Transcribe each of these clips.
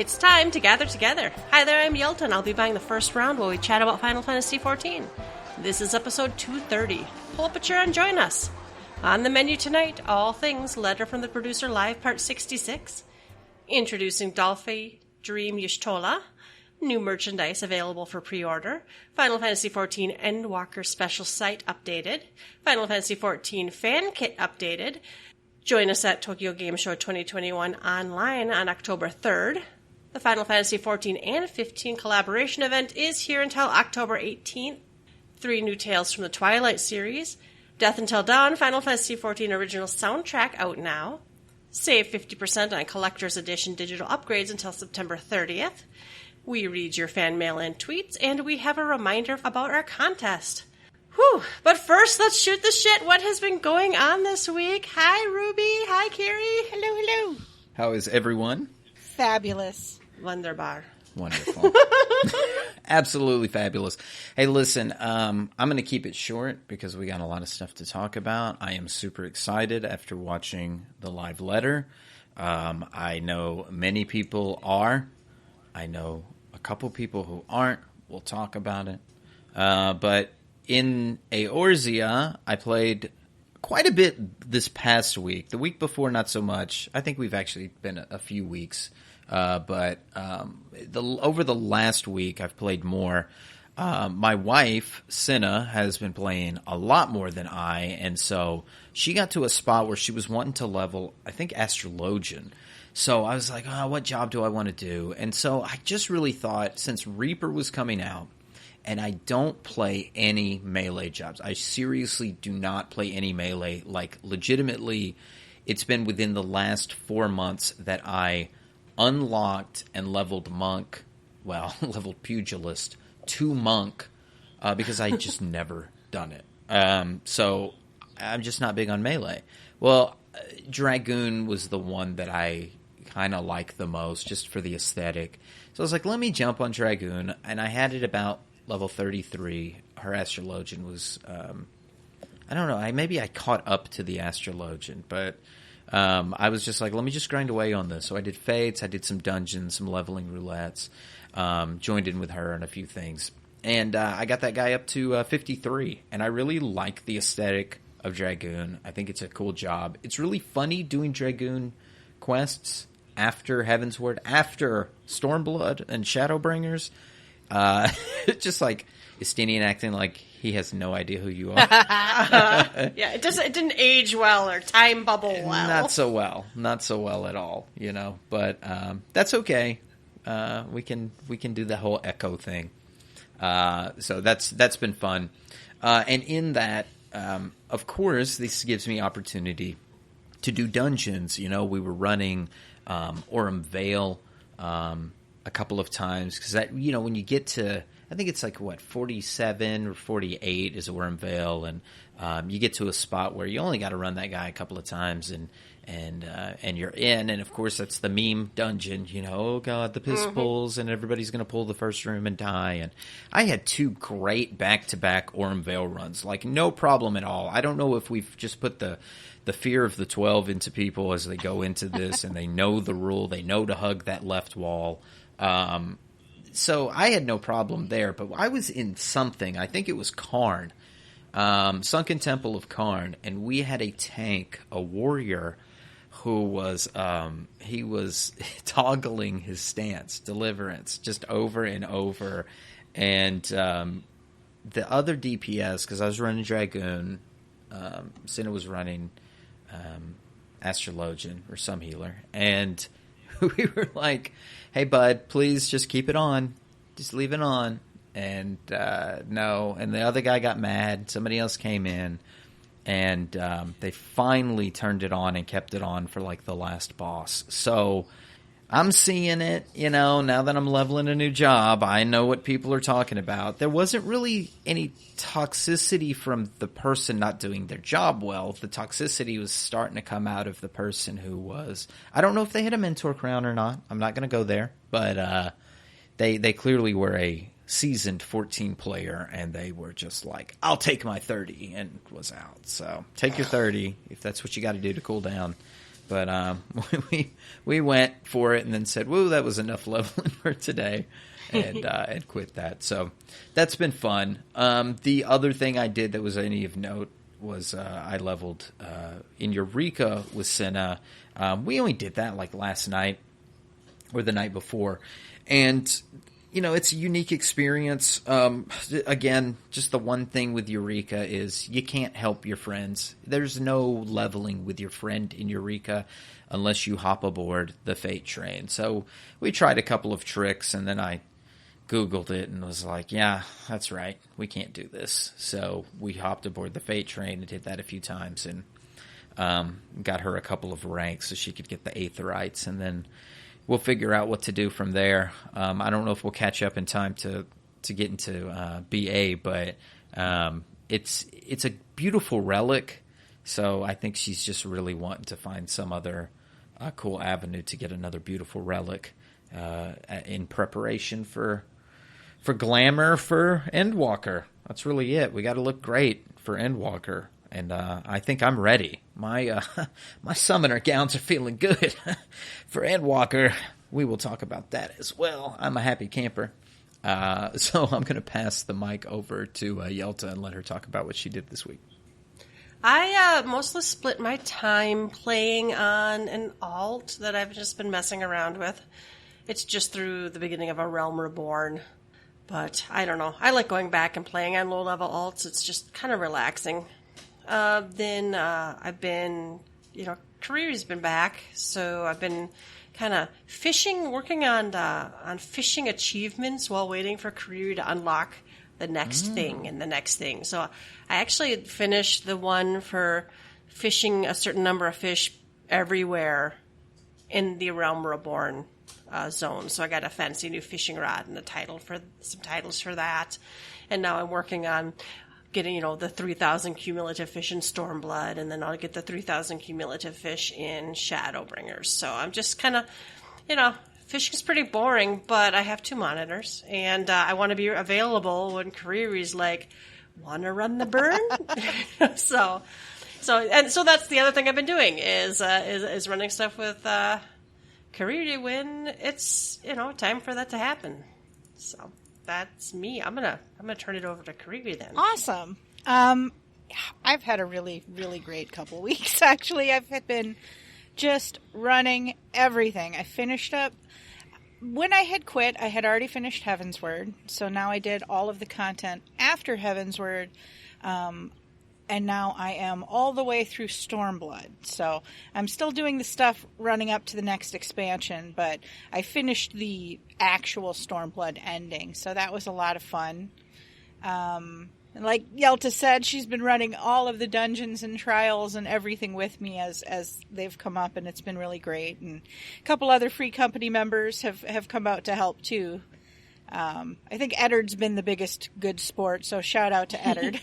It's time to gather together. Hi there, I'm Yelta, and I'll be buying the first round while we chat about Final Fantasy XIV. This is episode 230. Pull up a chair and join us. On the menu tonight, all things Letter from the Producer Live Part 66. Introducing Dolphy Dream Y'shtola. New merchandise available for pre-order. Final Fantasy XIV Endwalker special site updated. Final Fantasy XIV fan kit updated. Join us at Tokyo Game Show 2021 online on October 3rd. The Final Fantasy XIV and 15 collaboration event is here until October 18th. 3 new tales from the Twilight series. Death Until Dawn, Final Fantasy XIV original soundtrack out now. Save 50% on Collector's Edition digital upgrades until September 30th. We read your fan mail and tweets, and we have a reminder about our contest. Whew, but first, let's shoot the shit. What has been going on this week? Hi, Ruby. Hi, Carrie. Hello, hello. How is everyone? Fabulous. Wunderbar. Wonderful. Absolutely fabulous. Hey, listen, I'm going to keep it short because we got a lot of stuff to talk about. I am super excited after watching the live letter. I know many people are. I know a couple people who aren't. We'll talk about it. But in Eorzea, I played quite a bit this past week. The week before, not so much. I think we've actually been a few weeks. But over the last week, I've played more. My wife, Cinna, has been playing a lot more than I, and so she got to a spot where she was wanting to level, I think, Astrologian. So I was like, oh, what job do I want to do? And so I just really thought, since Reaper was coming out, and I don't play any melee jobs. I seriously do not play any melee. Like, legitimately, it's been within the last 4 months that I unlocked and leveled Monk, well, leveled Pugilist to Monk, because I just never done it. So I'm just not big on melee. Well, Dragoon was the one that I kind of like the most, just for the aesthetic. So I was like, let me jump on Dragoon, and I had it about level 33. Her Astrologian was, I don't know, maybe I caught up to the Astrologian, but I was just like, let me just grind away on this. So I did Fates, I did some dungeons, some leveling roulettes, joined in with her and a few things. And I got that guy up to 53, and I really like the aesthetic of Dragoon. I think it's a cool job. It's really funny doing Dragoon quests after Heavensward, after Stormblood and Shadowbringers. Just like Estinian acting like he has no idea who you are. Yeah, it didn't age well or time bubble well. Not so well at all, you know. But that's okay. We can do the whole echo thing. So that's been fun. And in that, of course, this gives me opportunity to do dungeons. You know, we were running Aurum Vale a couple of times, because that, you know, when you get to, I think it's like, what, 47 or 48 is Aurum Vale, and you get to a spot where you only got to run that guy a couple of times, and you're in, and of course that's the meme dungeon, you know, oh god, the pistols, and everybody's going to pull the first room and die. And I had 2 great back-to-back Aurum Vale runs, like no problem at all. I don't know if we've just put the fear of the 12 into people as they go into this, and they know the rule, they know to hug that left wall. So I had no problem there, but I was in something, I think it was Karn, Sunken Temple of Karn, and we had a tank, a warrior, who was, he was toggling his stance, Deliverance, just over and over, and the other DPS, because I was running Dragoon, Cinna was running Astrologian, or some healer, and we were like, hey, bud, please just keep it on. Just leave it on. And no. And the other guy got mad. Somebody else came in. And they finally turned it on and kept it on for, like, the last boss. So I'm seeing it, you know, now that I'm leveling a new job. I know what people are talking about. There wasn't really any toxicity from the person not doing their job well. The toxicity was starting to come out of the person who was, I don't know if they had a mentor crown or not. I'm not going to go there. But they clearly were a seasoned 14 player, and they were just like, I'll take my 30, and was out. So take your 30 if that's what you got to do to cool down. But we went for it and then said, "Woo, that was enough leveling for today," and quit that. So that's been fun. The other thing I did that was any of note was I leveled in Eureka with Senna. We only did that like last night or the night before, and it's a unique experience. Again, just the one thing with Eureka is you can't help your friends. There's no leveling with your friend in Eureka unless you hop aboard the Fate train. So we tried a couple of tricks, and then I Googled it and was like, yeah, that's right. We can't do this. So we hopped aboard the Fate train and did that a few times and got her a couple of ranks so she could get the Aetherites, and then we'll figure out what to do from there. I don't know if we'll catch up in time to get into BA, but it's a beautiful relic. So I think she's just really wanting to find some other cool avenue to get another beautiful relic in preparation for glamour for Endwalker. That's really it. We got to look great for Endwalker. And I think I'm ready. My summoner gowns are feeling good for Endwalker. We will talk about that as well. I'm a happy camper. So I'm going to pass the mic over to Yelta and let her talk about what she did this week. I mostly split my time playing on an alt that I've just been messing around with. It's just through the beginning of A Realm Reborn. But I don't know. I like going back and playing on low-level alts. It's just kind of relaxing. Then I've been, Kariri's been back, so I've been kind of fishing, working on fishing achievements while waiting for Kariri to unlock the next thing and the next thing. So I actually finished the one for fishing a certain number of fish everywhere in the Realm Reborn zone. So I got a fancy new fishing rod and some titles for that. And now I'm working on getting, the 3,000 cumulative fish in Stormblood, and then I'll get the 3,000 cumulative fish in Shadowbringers. So I'm just kind of, fishing's pretty boring, but I have 2 monitors, and I want to be available when Kariri's like, want to run the burn? So that's the other thing I've been doing is running stuff with Kariri when it's, time for that to happen. So that's me. I'm gonna turn it over to Kariri then. Awesome. I've had a really, really great couple weeks. Actually, I've been just running everything. I finished up when I had quit. I had already finished Heavensward, so now I did all of the content after Heavensward, and now I am all the way through Stormblood. So I'm still doing the stuff running up to the next expansion, but I finished the actual Stormblood ending. So that was a lot of fun. And like Yelta said, she's been running all of the dungeons and trials and everything with me as they've come up, and it's been really great. And a couple other free company members have come out to help too. I think Eddard's been the biggest good sport, so shout out to Eddard.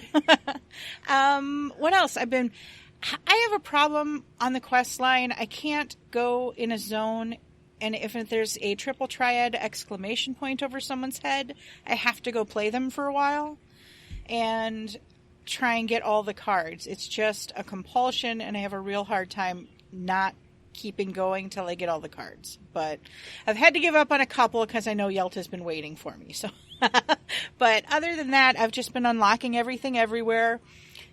What else? I have a problem on the quest line. I can't go in a zone, and if there's a triple triad exclamation point over someone's head, I have to go play them for a while and try and get all the cards. It's just a compulsion, and I have a real hard time not keeping going till I get all the cards. But I've had to give up on a couple because I know Yelta's been waiting for me. So, but other than that, I've just been unlocking everything everywhere.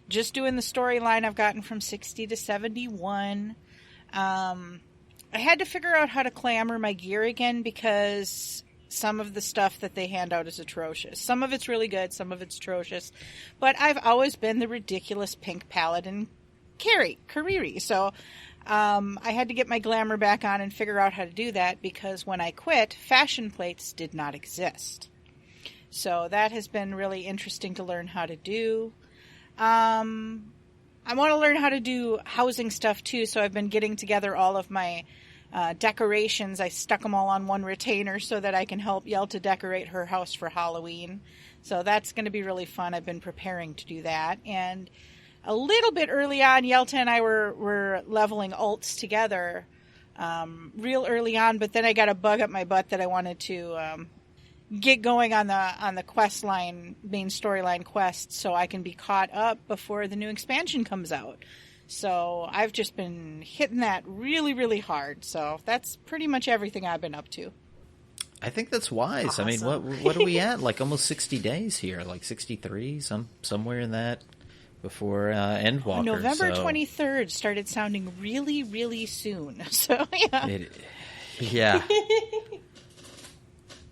Just doing the storyline. I've gotten from 60 to 71. I had to figure out how to clamor my gear again because some of the stuff that they hand out is atrocious. Some of it's really good, some of it's atrocious. But I've always been the ridiculous pink paladin Kariri. So I had to get my glamour back on and figure out how to do that because when I quit, fashion plates did not exist. So that has been really interesting to learn how to do. I want to learn how to do housing stuff too, so I've been getting together all of my decorations. I stuck them all on one retainer so that I can help Yelta decorate her house for Halloween. So that's going to be really fun. I've been preparing to do that. And a little bit early on, Yelta and I were leveling alts together real early on, but then I got a bug up my butt that I wanted to get going on the quest line, main storyline quest, so I can be caught up before the new expansion comes out. So I've just been hitting that really, really hard. So that's pretty much everything I've been up to. I think that's wise. Awesome. I mean, what are we at? Like almost 60 days here, like 63, somewhere in that before Endwalker. November 23rd started sounding really, really soon. So yeah. Yeah.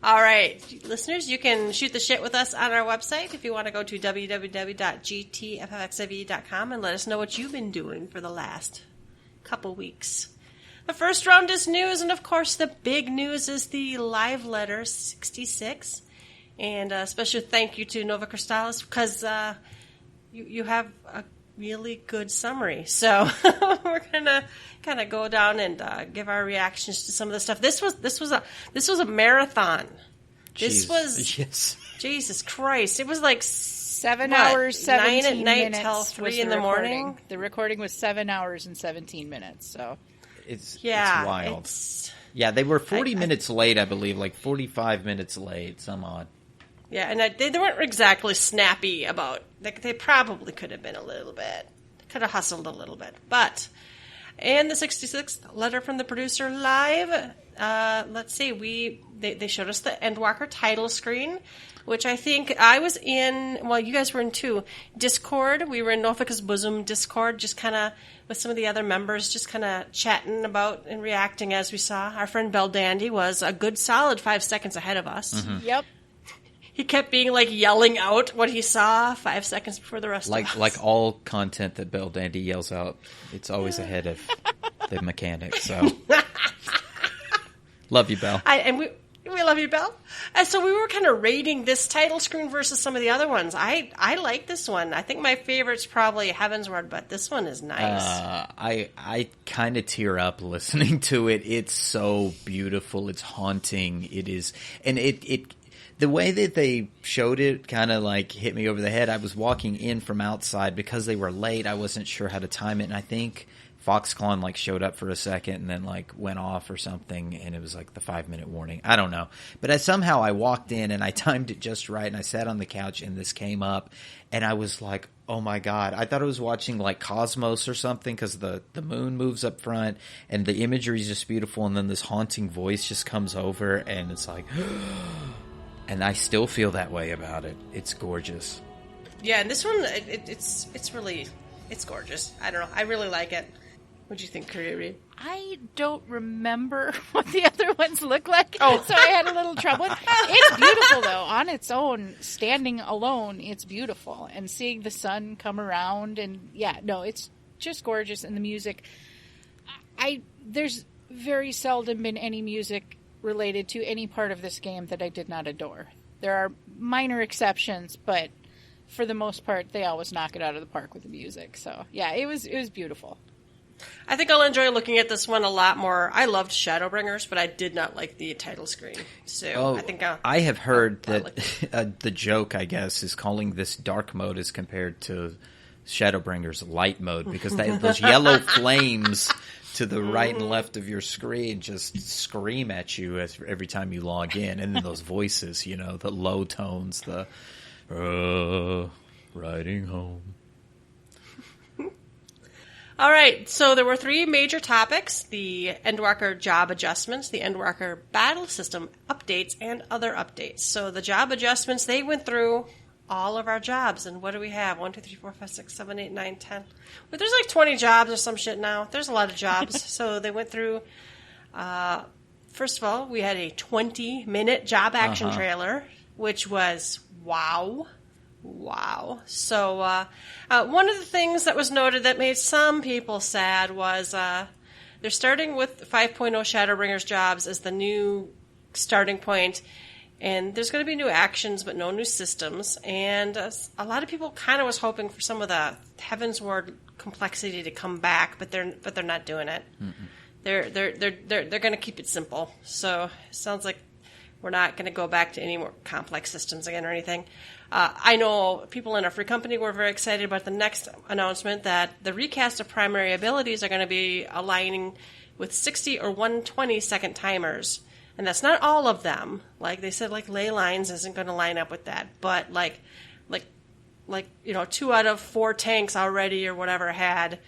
All right, listeners, you can shoot the shit with us on our website if you want to go to www.gtffxiv.com and let us know what you've been doing for the last couple weeks. The first round is news, and of course the big news is the live letter 66. And a special thank you to Nova Crystallis because you have a really good summary. So we're gonna kind of go down and give our reactions to some of the stuff. This was a marathon. This was yes. Jesus Christ. It was like 7 hours, 17 9 at night minutes till 3 was in the recording. morning. The recording was 7 hours and 17 minutes. So It's wild. Yeah, they were 40 minutes late, I believe, like 45 minutes late, some odd. Yeah, and they weren't exactly snappy about. They probably could have been a little bit. Could have hustled a little bit, but. And the 66th letter from the producer live. Let's see. They showed us the Endwalker title screen, which I think I was in. Well, you guys were in too. Discord. We were in Norfolk's Bosom Discord, just kind of with some of the other members, just kind of chatting about and reacting as we saw. Our friend Bell Dandy was a good solid 5 seconds ahead of us. Mm-hmm. Yep. He kept being like yelling out what he saw 5 seconds before the rest of us. Like all content that Bell Dandy yells out, it's always ahead of the mechanics. So love you, Bell. We love you, Belle. And so we were kind of rating this title screen versus some of the other ones. I like this one. I think my favorite's probably Heavensward, but this one is nice. I kind of tear up listening to it. It's so beautiful. It's haunting. It is, and it the way that they showed it kind of like hit me over the head. I was walking in from outside because they were late. I wasn't sure how to time it, and I think Foxconn like showed up for a second and then like went off or something, and it was like the 5-minute warning. I don't know, but somehow I walked in and I timed it just right, and I sat on the couch and this came up, and I was like, oh my god! I thought I was watching like Cosmos or something because the moon moves up front and the imagery is just beautiful, and then this haunting voice just comes over, and it's like, and I still feel that way about it. It's gorgeous. Yeah, and this one it's really gorgeous. I don't know. I really like it. What'd you think, Kariri? I don't remember what the other ones look like, so I had a little trouble. It's beautiful, though. On its own, standing alone, it's beautiful. And seeing the sun come around, and it's just gorgeous. And the music, there's very seldom been any music related to any part of this game that I did not adore. There are minor exceptions, but for the most part, they always knock it out of the park with the music. So, yeah, it was beautiful. I think I'll enjoy looking at this one a lot more. I loved Shadowbringers, but I did not like the title screen. So I think I have heard that the joke, I guess, is calling this dark mode as compared to Shadowbringers light mode, because those yellow flames to the right and left of your screen just scream at you every time you log in, and then those voices, the low tones, the riding home. All right, so there were 3 major topics: the Endwalker job adjustments, the Endwalker battle system updates, and other updates. So the job adjustments, they went through all of our jobs. And what do we have? 1, 2, 3, 4, 5, 6, 7, 8, 9, 10. Well, there's like 20 jobs or some shit now. There's a lot of jobs. So they went through, first of all, we had a 20-minute job action trailer, which was wow. So one of the things that was noted that made some people sad was they're starting with 5.0 Shadowbringers jobs as the new starting point, and there's going to be new actions but no new systems, and a lot of people kind of was hoping for some of the Heavensward complexity to come back, but they're not doing it. Mm-mm. They're going to keep it simple. So it sounds like we're not going to go back to any more complex systems again or anything. I know people in our free company were very excited about the next announcement that the recast of primary abilities are going to be aligning with 60 or 120 second timers. And that's not all of them. Like they said, like ley lines isn't going to line up with that. But like 2 out of 4 tanks already or whatever had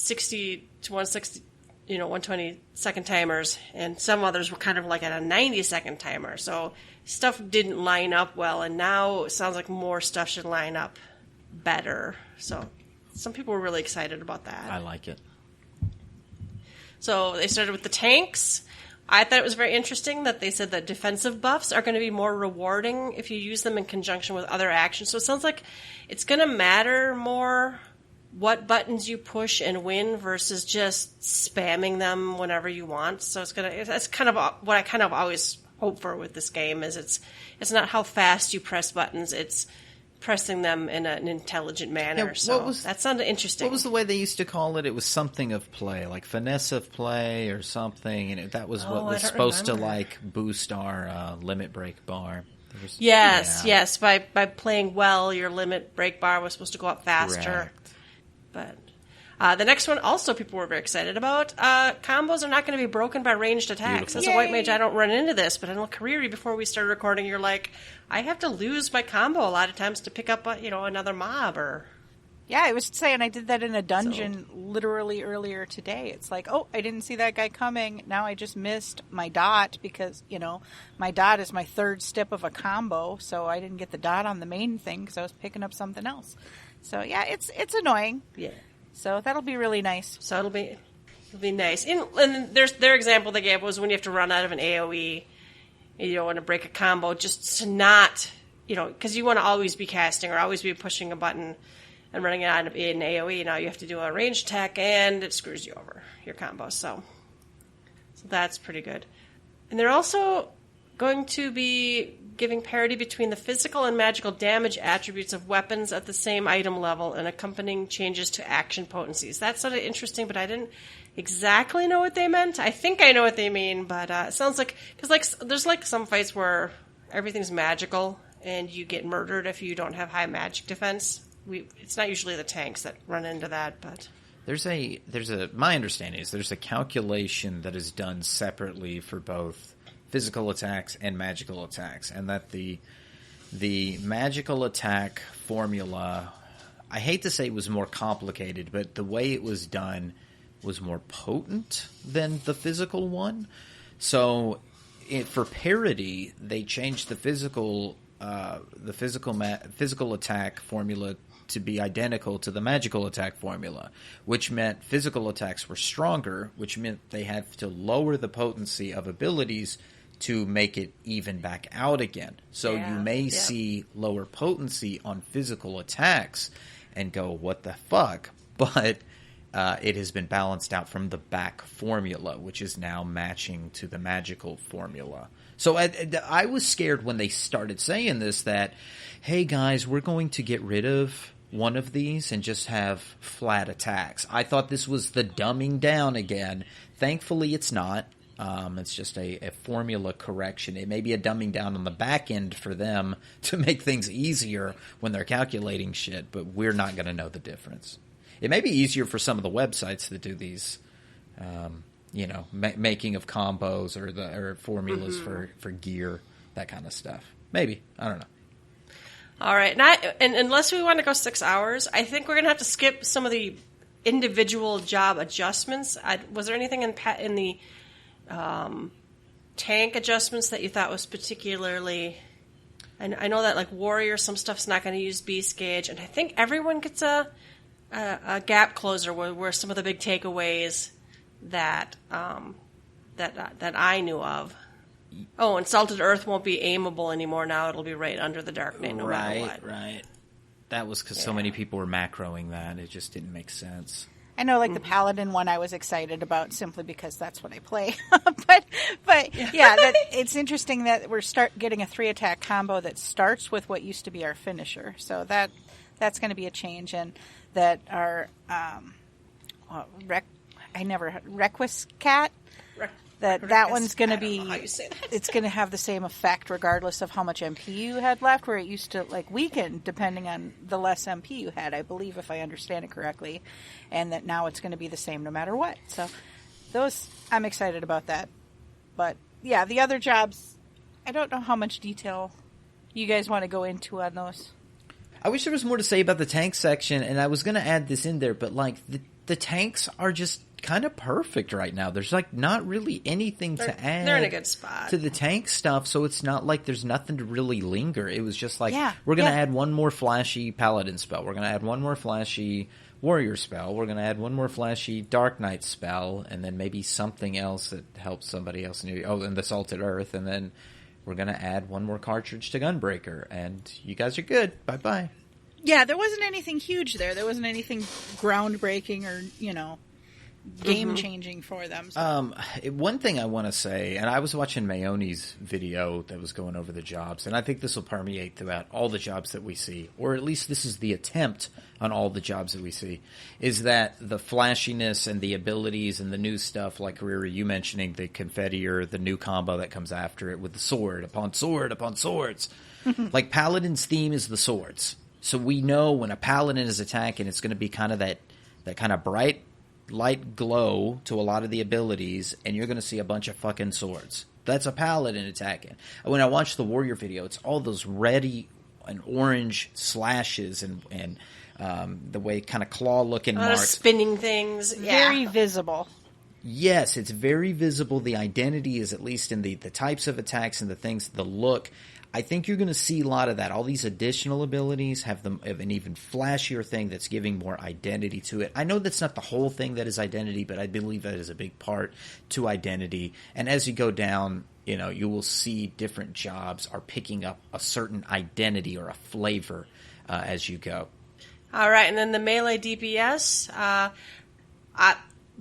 60 to 160, 120 second timers, and some others were kind of like at a 90 second timer. So stuff didn't line up well, and now it sounds like more stuff should line up better. So some people were really excited about that. I like it. So they started with the tanks. I thought it was very interesting that they said that defensive buffs are going to be more rewarding if you use them in conjunction with other actions. So it sounds like it's going to matter more what buttons you push and when versus just spamming them whenever you want. So that's kind of what I kind of always hope for with this game is it's not how fast you press buttons, it's pressing them in an intelligent manner. Yeah, so that sounded interesting. What was the way they used to call it? It was something of play, like finesse of play or something, and that was what was supposed to like boost our limit break bar. Yes. By playing well, your limit break bar was supposed to go up faster. Correct. But the next one also people were very excited about. Combos are not going to be broken by ranged attacks. Beautiful. As a white mage, I don't run into this, but I know Kariri, before we started recording, you're like, I have to lose my combo a lot of times to pick up another mob or... Yeah, I was saying I did that in a dungeon literally earlier today. It's like, oh, I didn't see that guy coming. Now I just missed my dot because, my dot is my third step of a combo, so I didn't get the dot on the main thing because I was picking up something else. So, yeah, it's annoying. Yeah. So that'll be really nice. So it'll be nice. And their example they gave was when you have to run out of an AoE, you don't want to break a combo, just to not, because you want to always be casting or always be pushing a button and running out of an AoE. Now you have to do a ranged attack, and it screws you over, your combo. So that's pretty good. And they're also going to be giving parity between the physical and magical damage attributes of weapons at the same item level and accompanying changes to action potencies. That sounded interesting, but I didn't exactly know what they meant. I think I know what they mean, but it sounds like... Because there's some fights where everything's magical and you get murdered if you don't have high magic defense. It's not usually the tanks that run into that, but... My understanding is there's a calculation that is done separately for both physical attacks and magical attacks, and that the magical attack formula, I hate to say it was more complicated, but the way it was done was more potent than the physical one. So for parity, they changed the physical attack formula to be identical to the magical attack formula, which meant physical attacks were stronger, which meant they have to lower the potency of abilities to make it even back out again. So you may see lower potency on physical attacks and go, what the fuck? But it has been balanced out from the back formula, which is now matching to the magical formula. So I was scared when they started saying this that, hey guys, we're going to get rid of one of these and just have flat attacks. I thought this was the dumbing down again. Thankfully, it's not. It's just a formula correction. It may be a dumbing down on the back end for them to make things easier when they're calculating shit, but we're not going to know the difference. It may be easier for some of the websites that do these, making of combos or formulas for gear, that kind of stuff. Maybe. I don't know. All right. And unless we want to go 6 hours, I think we're going to have to skip some of the individual job adjustments. Was there anything in the tank adjustments that you thought was particularly... I know that like warrior, some stuff's not going to use beast gauge, and I think everyone gets a gap closer where some of the big takeaways that I knew of. Oh, and Salted Earth won't be aimable anymore now. It'll be right under the Dark Knight no matter what. Right. That was because so many people were macroing that. It just didn't make sense. I know, like the Paladin one I was excited about simply because that's what I play. but it's interesting that we're getting a 3-attack combo that starts with what used to be our finisher. So that's going to be a change, and that our Requiscat, that one's going to be, it's going to have the same effect regardless of how much MP you had left, where it used to like weaken depending on the less MP you had, I believe, if I understand it correctly, and that now it's going to be the same no matter what. So I'm excited about that. But yeah, the other jobs, I don't know how much detail you guys want to go into on those. I wish there was more to say about the tank section, and I was going to add this in there, but like the tanks are just kind of perfect right now. There's like not really anything to add. They're in a good spot to the tank stuff, so it's not like there's nothing to really linger. It was just like, we're going to add one more flashy Paladin spell. We're going to add one more flashy Warrior spell. We're going to add one more flashy Dark Knight spell, and then maybe something else that helps somebody else. And the Salted Earth, and then we're going to add one more cartridge to Gunbreaker, and you guys are good. Bye-bye. Yeah, there wasn't anything huge there. There wasn't anything groundbreaking or, game-changing for them. So. One thing I want to say, and I was watching Mayone's video that was going over the jobs, and I think this will permeate throughout all the jobs that we see, or at least this is the attempt on all the jobs that we see, is that the flashiness and the abilities and the new stuff, like Kariri, you mentioning the confetti or the new combo that comes after it with the sword upon sword upon swords. Like Paladin's theme is the swords. So we know when a Paladin is attacking, it's going to be kind of that kind of bright light glow to a lot of the abilities, and you're going to see a bunch of fucking swords. That's a Paladin attacking. When I watch the Warrior video, it's all those red and orange slashes and the way kind of claw-looking marks. Spinning things. Very visible. Yes, it's very visible. The identity is at least in the types of attacks and the things, the look. I think you're going to see a lot of that. All these additional abilities have an even flashier thing that's giving more identity to it. I know that's not the whole thing that is identity, but I believe that is a big part to identity. And as you go down, you will see different jobs are picking up a certain identity or a flavor as you go. All right, and then the melee DPS.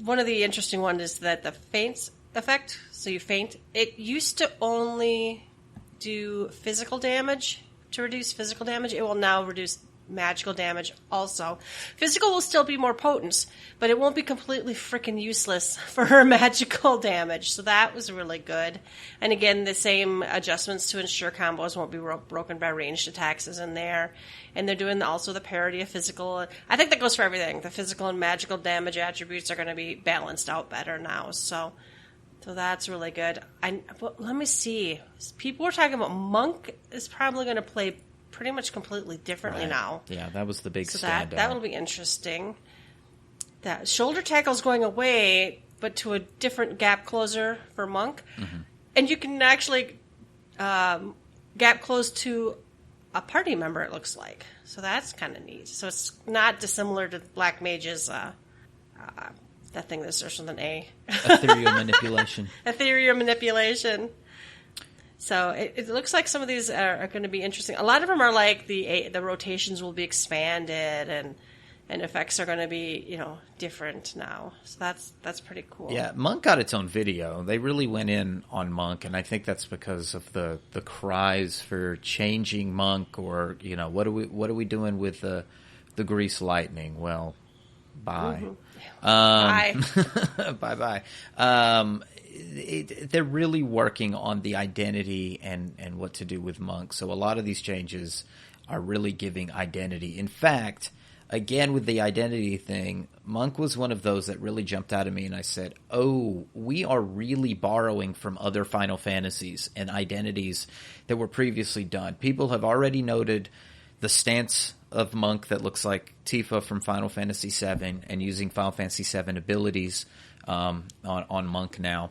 One of the interesting ones is that the feint effect. So you feint. It used to only do physical damage to reduce physical damage. It will now reduce magical damage also. Physical will still be more potent, but it won't be completely freaking useless for her magical damage. So that was really good. And again, the same adjustments to ensure combos won't be broken by ranged attacks is in there. And they're doing also the parity of physical. I think that goes for everything. The physical and magical damage attributes are going to be balanced out better now. So that's really good. Let me see. People were talking about Monk is probably going to play pretty much completely differently now. Yeah, that was the big standout. standout. That will be interesting. That shoulder tackle is going away, but to a different gap closer for Monk. Mm-hmm. And you can actually gap close to a party member, it looks like. So that's kind of neat. So it's not dissimilar to Black Mage's that thing that starts with an A. Ethereal manipulation. Ethereal manipulation. So it looks like some of these are going to be interesting. A lot of them are like the rotations will be expanded and effects are going to be different now. So that's pretty cool. Yeah, Monk got its own video. They really went in on Monk, and I think that's because of the cries for changing Monk, or what are we doing with the Grease Lightning? Well, bye. Mm-hmm. Bye. Bye-bye. They're really working on the identity and what to do with Monk. So a lot of these changes are really giving identity. In fact, again, with the identity thing, Monk was one of those that really jumped out at me, and I said, oh, we are really borrowing from other Final Fantasies and identities that were previously done. People have already noted the stance of Monk that looks like Tifa from Final Fantasy VII, and using Final Fantasy VII abilities on Monk now.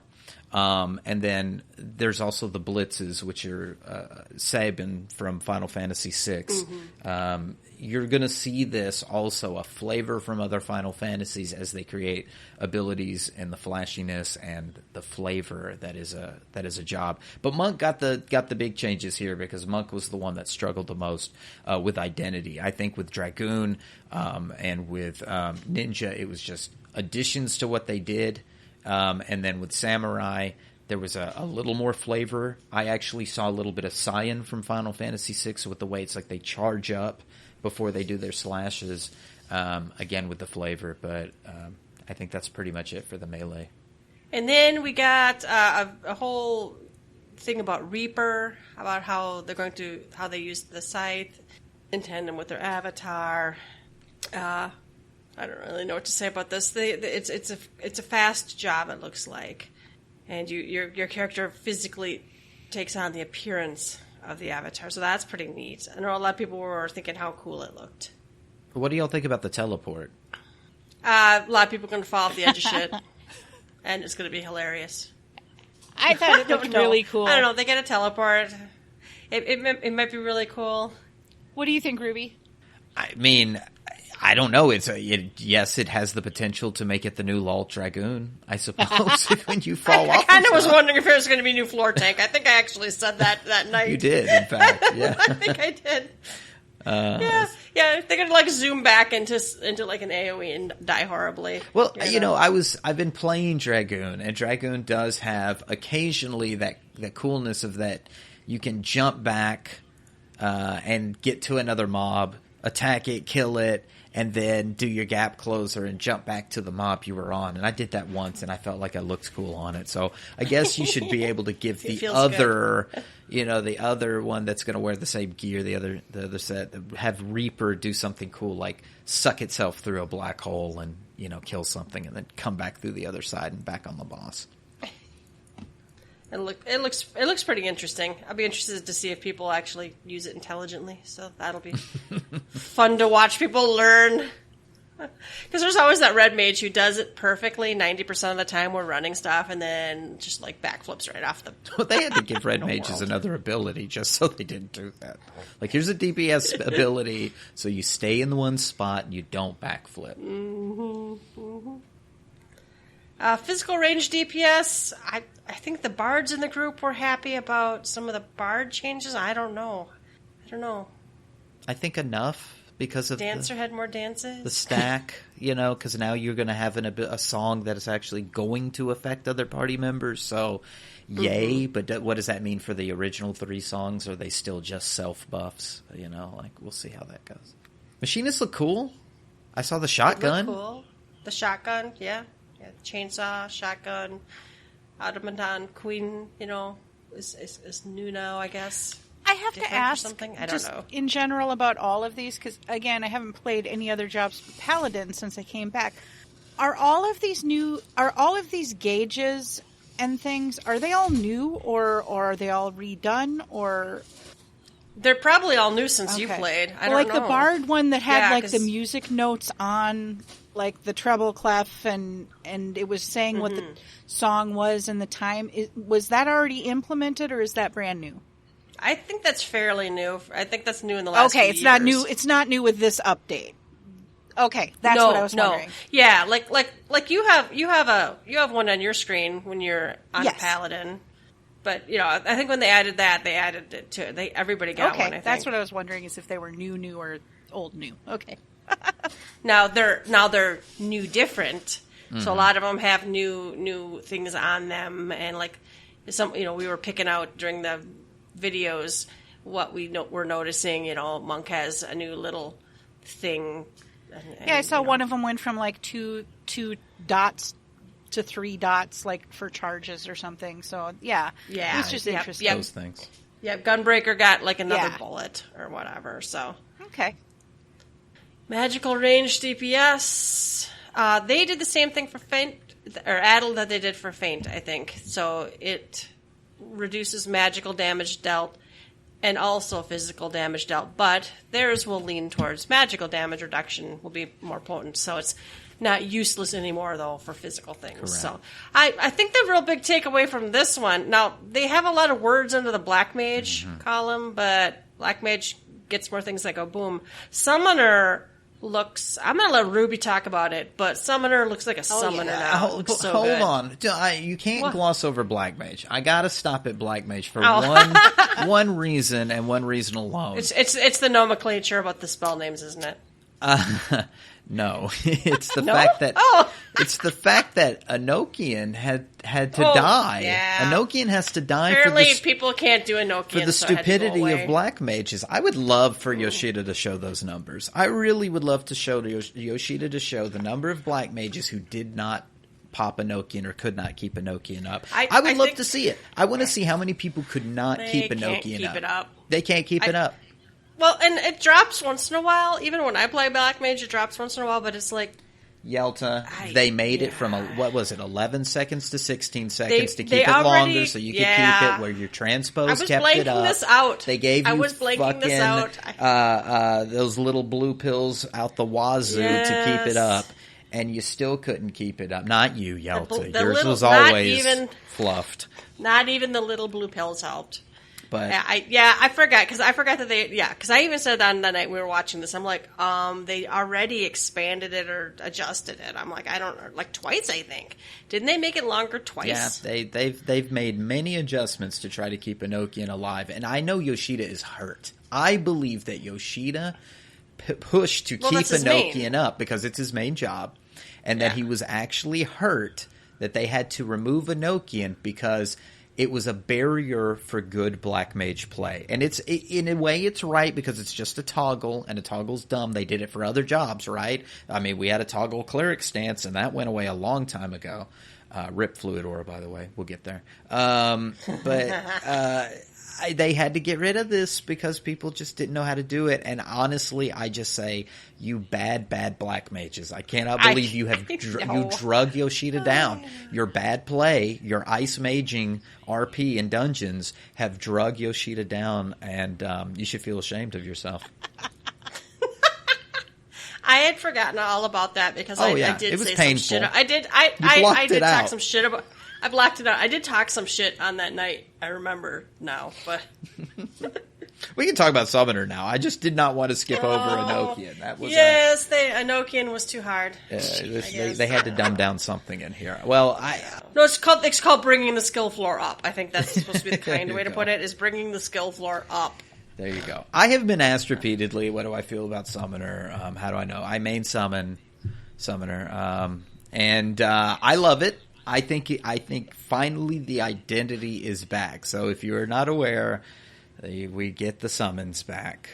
And then there's also the blitzes, which are Sabin from Final Fantasy VI. Mm-hmm. You're going to see this also, a flavor from other Final Fantasies as they create abilities and the flashiness and the flavor that is a job. But Monk got the big changes here because Monk was the one that struggled the most with identity. I think with Dragoon and with Ninja, it was just additions to what they did. And then with Samurai, there was a little more flavor. I actually saw a little bit of Cyan from Final Fantasy VI with the way it's like they charge up before they do their slashes, again with the flavor. But I think that's pretty much it for the melee. And then we got a whole thing about Reaper, about how they use the scythe in tandem with their avatar. I don't really know what to say about this. It's a fast job, it looks like, and your character physically takes on the appearance of the avatar, so that's pretty neat. I know a lot of people were thinking how cool it looked. What do y'all think about the teleport? A lot of people are going to fall off the edge of shit. And it's going to be hilarious. I thought it looked really cool. I don't know. They get a teleport. It might be really cool. What do you think, Ruby? I mean, I don't know. Yes, it has the potential to make it the new LOL Dragoon, I suppose, when you fall off. I kind of was wondering if there was going to be a new floor tank. I think I actually said that night. You did, in fact. Yeah. I think I did. Yeah. They're gonna like zoom back into like an AOE and die horribly. Well, I've been playing Dragoon, and Dragoon does have occasionally the coolness of that you can jump back and get to another mob, attack it, kill it, and then do your gap closer and jump back to the mob you were on. And I did that once, and I felt like I looked cool on it. So I guess you should be able to give the other, the other one that's going to wear the same gear, the other set, have Reaper do something cool, like suck itself through a black hole and, kill something, and then come back through the other side and back on the boss. It looks pretty interesting. I'll be interested to see if people actually use it intelligently. So that'll be fun to watch people learn. Because there's always that red mage who does it perfectly 90% of the time. We're running stuff and then just like backflips right off the. Well, they had to give red mages another ability just so they didn't do that. Like, here's a DPS ability, so you stay in the one spot and you don't backflip. Physical range DPS. I think the bards in the group were happy about some of the bard changes. I don't know. I think enough because of Dancer had more dances. The stack, because now you're going to have a song that is actually going to affect other party members. So, yay! But what does that mean for the original 3 songs? Are they still just self buffs? We'll see how that goes. Machinists look cool. I saw the shotgun. Cool. The shotgun, yeah. Chainsaw, shotgun, automaton, queen, is new now, I guess. I have to ask something. I don't just know. In general about all of these, because again, I haven't played any other jobs with Paladin since I came back. Are all of these gauges and things, are they all new or are they all redone or? They're probably all new since you played. I don't know. The bard one that had the music notes on, like the treble clef, and it was saying what the song was and the time. Was that already implemented or is that brand new? I think that's fairly new. I think that's new in the last few years. Not new. It's not new with this update. Okay, that's what I was wondering. Yeah, like you have one on your screen when you're on Paladin. But, I think when they added it to everybody got one, I think. That's what I was wondering, is if they were new or old new. Okay. Now they're new different. Mm-hmm. So a lot of them have new things on them, and like some we were picking out during the videos what we're noticing. Monk has a new little thing. And, I saw one of them went from like two dots to 3 dots, like for charges or something. So yeah, it's just interesting. Those things. Yeah, Gunbreaker got like another bullet or whatever. So okay. Magical range DPS. They did the same thing for Feint, or added that they did for Feint, I think. So it reduces magical damage dealt and also physical damage dealt, but theirs will lean towards magical damage reduction, will be more potent. So it's not useless anymore, though, for physical things. Correct. So I think the real big takeaway from this one, now, they have a lot of words under the Black Mage column, but Black Mage gets more things that go boom. Summoner looks, I'm going to let Ruby talk about it, but Summoner looks like a summoner now. Hold on. You can't gloss over Black Mage. I got to stop at Black Mage for one reason and one reason alone. It's the nomenclature about the spell names, isn't it? No, it's the fact that it's the fact that Enochian had to die. Yeah. Enochian has to die. Apparently, people can't do Enochian for the stupidity of Black Mages. I would love for Yoshida to show those numbers. I really would love to show Yoshida to show the number of Black Mages who did not pop Enochian or could not keep Enochian up. I would love to see it. I want to see how many people could not keep Enochian up. They can't keep it up. Well, and it drops once in a while. Even when I play Black Mage, it drops once in a while, but it's like... Yelta, they made it from, 11 seconds to 16 seconds to keep it longer so you could keep it where your transpose kept it up. This out. They gave you those little blue pills out the wazoo to keep it up. and you still couldn't keep it up. Not you, Yelta. The Yours little- was not always even- fluffed. Not even the little blue pills helped. But I forgot because because I even said on the night we were watching this, I'm like, they already expanded it or adjusted it. I'm like, I don't know, like twice, I think. Didn't they make it longer twice? yeah, they've made many adjustments to try to keep Enochian alive, and I know Yoshida is hurt. I believe that Yoshida pushed to keep that's his main. Enochian up because it's his main job, and that he was actually hurt that they had to remove Enochian because it was a barrier for good Black Mage play. And in a way, it's right because it's just a toggle, and a toggle's dumb. They did it for other jobs, right? I mean, we had a toggle cleric stance, and that went away a long time ago. Rip Fluid Aura, by the way. We'll get there. They had to get rid of this because people just didn't know how to do it. And honestly, I just say, you bad Black Mages. I cannot believe you have you drug Yoshida down. Your bad play, your ice maging RP in dungeons have drug Yoshida down, and you should feel ashamed of yourself. I had forgotten all about that because I did it was say painful. some shit. I did talk some shit about. I blocked it out. I did talk some shit on that night. I remember now, but we can talk about Summoner now. I just did not want to skip over Enochian. That was Enochian was too hard. they had to dumb down something in here. Well, No, it's called bringing the skill floor up. I think that's supposed to be the kind way to put it. Is bringing the skill floor up. There you go. I have been asked repeatedly, what do I feel about Summoner? How do I know? I main summon Summoner, and I love it. I think finally the identity is back. So if you're not aware, we get the summons back.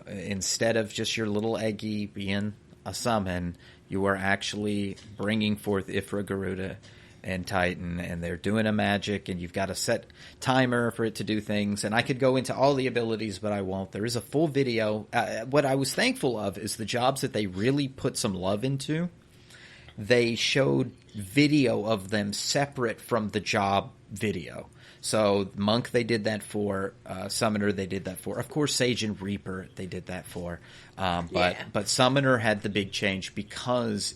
Instead of just your little Eggy being a summon, you are actually bringing forth Ifra, Garuda, and Titan, and they're doing a magic, and you've got a set timer for it to do things. And I could go into all the abilities, but I won't. There is a full video. What I was thankful of is the jobs that they really put some love into. They showed video of them separate from the job video. So Monk, they did that for. Summoner, they did that for. Of course, Sage and Reaper, they did that for. But Summoner had the big change because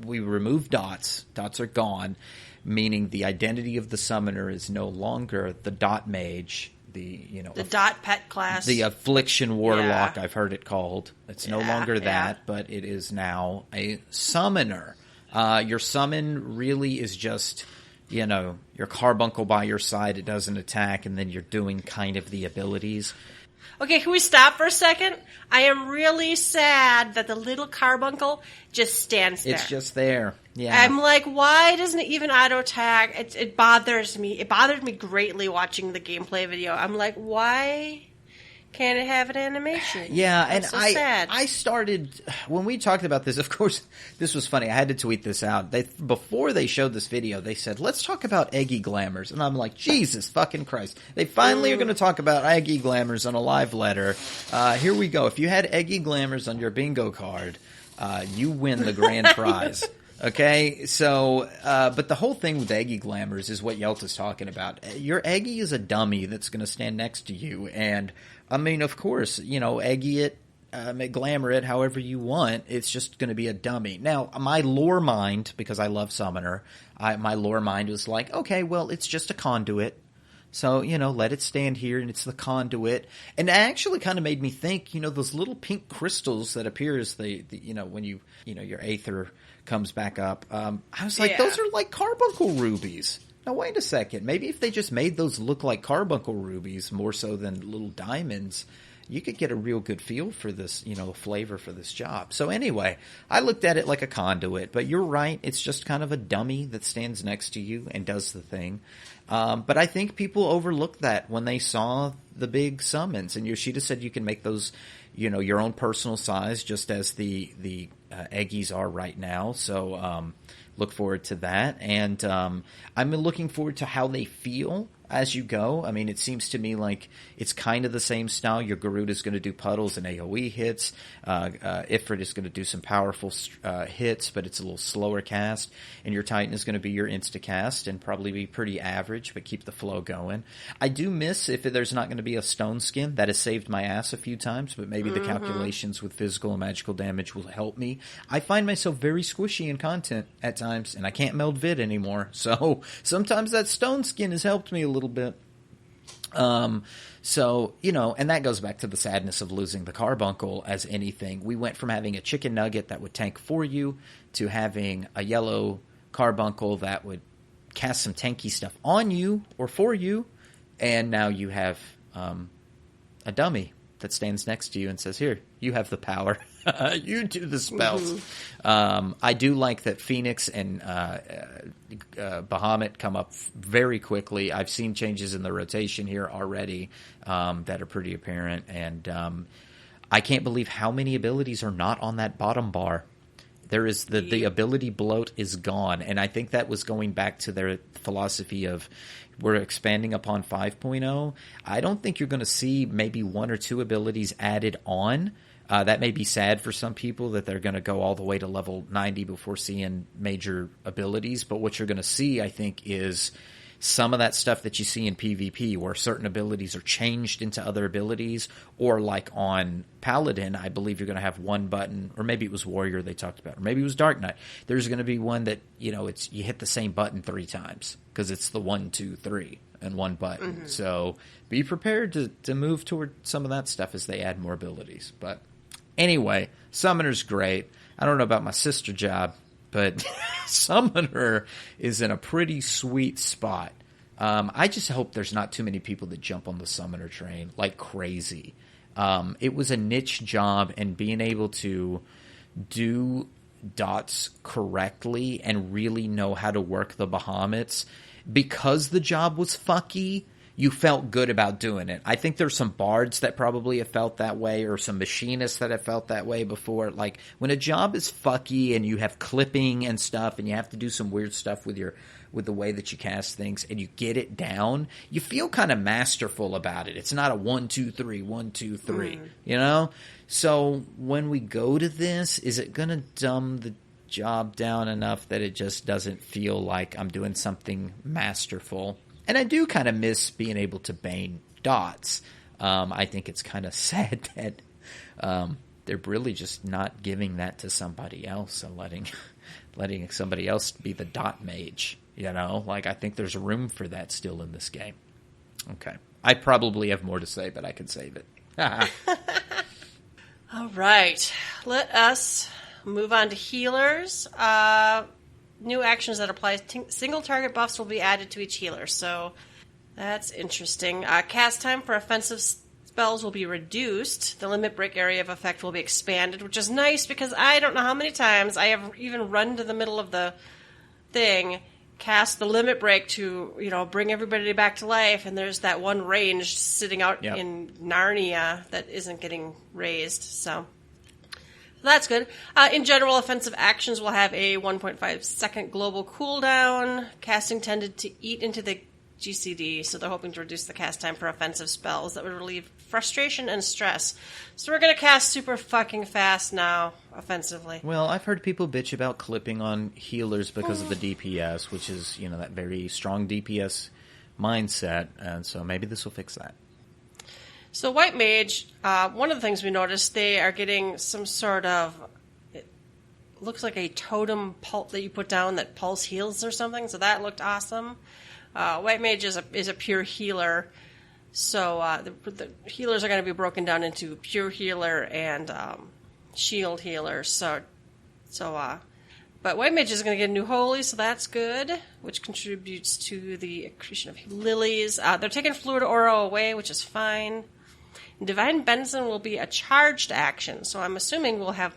we removed dots. Dots are gone, meaning the identity of the Summoner is no longer the dot mage. The dot pet class, the Affliction Warlock, I've heard it called. It's no longer that, but it is now a summoner. Your summon really is just, your carbuncle by your side. It doesn't attack, and then you're doing kind of the abilities. Okay, can we stop for a second? I am really sad that the little carbuncle just stands there. It's just there. Yeah. I'm like, why doesn't it even auto attack? It bothers me. It bothered me greatly watching the gameplay video. I'm like, why can't it have an animation? Yeah, and so sad. I started when we talked about this. Of course, this was funny. I had to tweet this out. Before they showed this video, they said, "Let's talk about Eggy Glamours," and I'm like, Jesus fucking Christ! They finally are going to talk about Eggy Glamours on a live letter. Here we go. If you had Eggy Glamours on your bingo card, you win the grand prize. Okay, so, but the whole thing with Eggy Glamours is what Yelta's talking about. Your Eggy is a dummy that's going to stand next to you, and, I mean, of course, Eggy it, glamour it however you want, it's just going to be a dummy. Now, my lore mind, because I love Summoner, my lore mind was like, okay, well, it's just a conduit. So, let it stand here, and it's the conduit. And it actually kind of made me think, those little pink crystals that appear as when your Aether comes back up. I was like, those are like carbuncle rubies. Now, wait a second. Maybe if they just made those look like carbuncle rubies more so than little diamonds, you could get a real good feel for this, flavor for this job. So anyway, I looked at it like a conduit, but you're right. It's just kind of a dummy that stands next to you and does the thing. But I think people overlooked that when they saw the big summons. And Yoshida said you can make those, your own personal size, just as the Eggies are right now. So look forward to that. And I'm looking forward to how they feel as you go. I mean, it seems to me like it's kind of the same style. Your Garuda's going to do puddles and AoE hits. Ifrit is going to do some powerful hits, but it's a little slower cast. And your Titan is going to be your insta-cast and probably be pretty average, but keep the flow going. I do miss if there's not going to be a stone skin. That has saved my ass a few times, but maybe the calculations with physical and magical damage will help me I find myself very squishy in content at times, and I can't meld vid anymore. So sometimes that stone skin has helped me a little bit. So, and that goes back to the sadness of losing the carbuncle as anything. We went from having a chicken nugget that would tank for you to having a yellow carbuncle that would cast some tanky stuff on you or for you. And now you have a dummy that stands next to you and says, here, you have the power. You do the spells. I do like that Phoenix and Bahamut come up very quickly. I've seen changes in the rotation here already that are pretty apparent. And I can't believe how many abilities are not on that bottom bar. There is the ability bloat is gone. And I think that was going back to their philosophy of we're expanding upon 5.0. I don't think you're going to see maybe one or two abilities added on. That may be sad for some people that they're going to go all the way to level 90 before seeing major abilities. But what you're going to see, I think, is some of that stuff that you see in PvP where certain abilities are changed into other abilities, or like on Paladin, I believe you're going to have one button, or maybe it was Warrior they talked about, or maybe it was Dark Knight. There's going to be one that, it's you hit the same button 3 times because it's the 1, 2, 3 and one button. Mm-hmm. So be prepared to move toward some of that stuff as they add more abilities. But anyway, Summoner's great. I don't know about my sister job, but Summoner is in a pretty sweet spot. I just hope there's not too many people that jump on the Summoner train like crazy. It was a niche job, and being able to do dots correctly and really know how to work the Bahamuts, because the job was fucky, you felt good about doing it. I think there's some bards that probably have felt that way, or some machinists that have felt that way before. Like, when a job is fucky and you have clipping and stuff and you have to do some weird stuff with the way that you cast things and you get it down, you feel kind of masterful about it. It's not a 1, 2, 3, 1, 2, 3, So when we go to this, is it going to dumb the job down enough that it just doesn't feel like I'm doing something masterful? And I do kind of miss being able to bane dots. I think it's kind of sad that they're really just not giving that to somebody else and letting somebody else be the dot mage. Like, I think there's room for that still in this game. Okay. I probably have more to say, but I can save it. All right. Let us move on to healers. New actions that apply single target buffs will be added to each healer, so that's interesting. Cast time for offensive spells will be reduced. The limit break area of effect will be expanded, which is nice because I don't know how many times I have even run to the middle of the thing, cast the limit break to bring everybody back to life, and there's that one range sitting out in Narnia that isn't getting raised, so that's good. In general, offensive actions will have a 1.5 second global cooldown. Casting tended to eat into the GCD, so they're hoping to reduce the cast time for offensive spells that would relieve frustration and stress. So we're going to cast super fucking fast now, offensively. Well, I've heard people bitch about clipping on healers because of the DPS, which is, that very strong DPS mindset, and so maybe this will fix that. So White Mage, one of the things we noticed, they are getting some sort of, it looks like a totem pulse that you put down that pulse heals or something, so that looked awesome. White Mage is a pure healer, so the healers are going to be broken down into pure healer and shield healer, but White Mage is going to get a new holy, so that's good, which contributes to the accretion of lilies. They're taking Fluid Aura away, which is fine. Divine Benison will be a charged action, so I'm assuming we'll have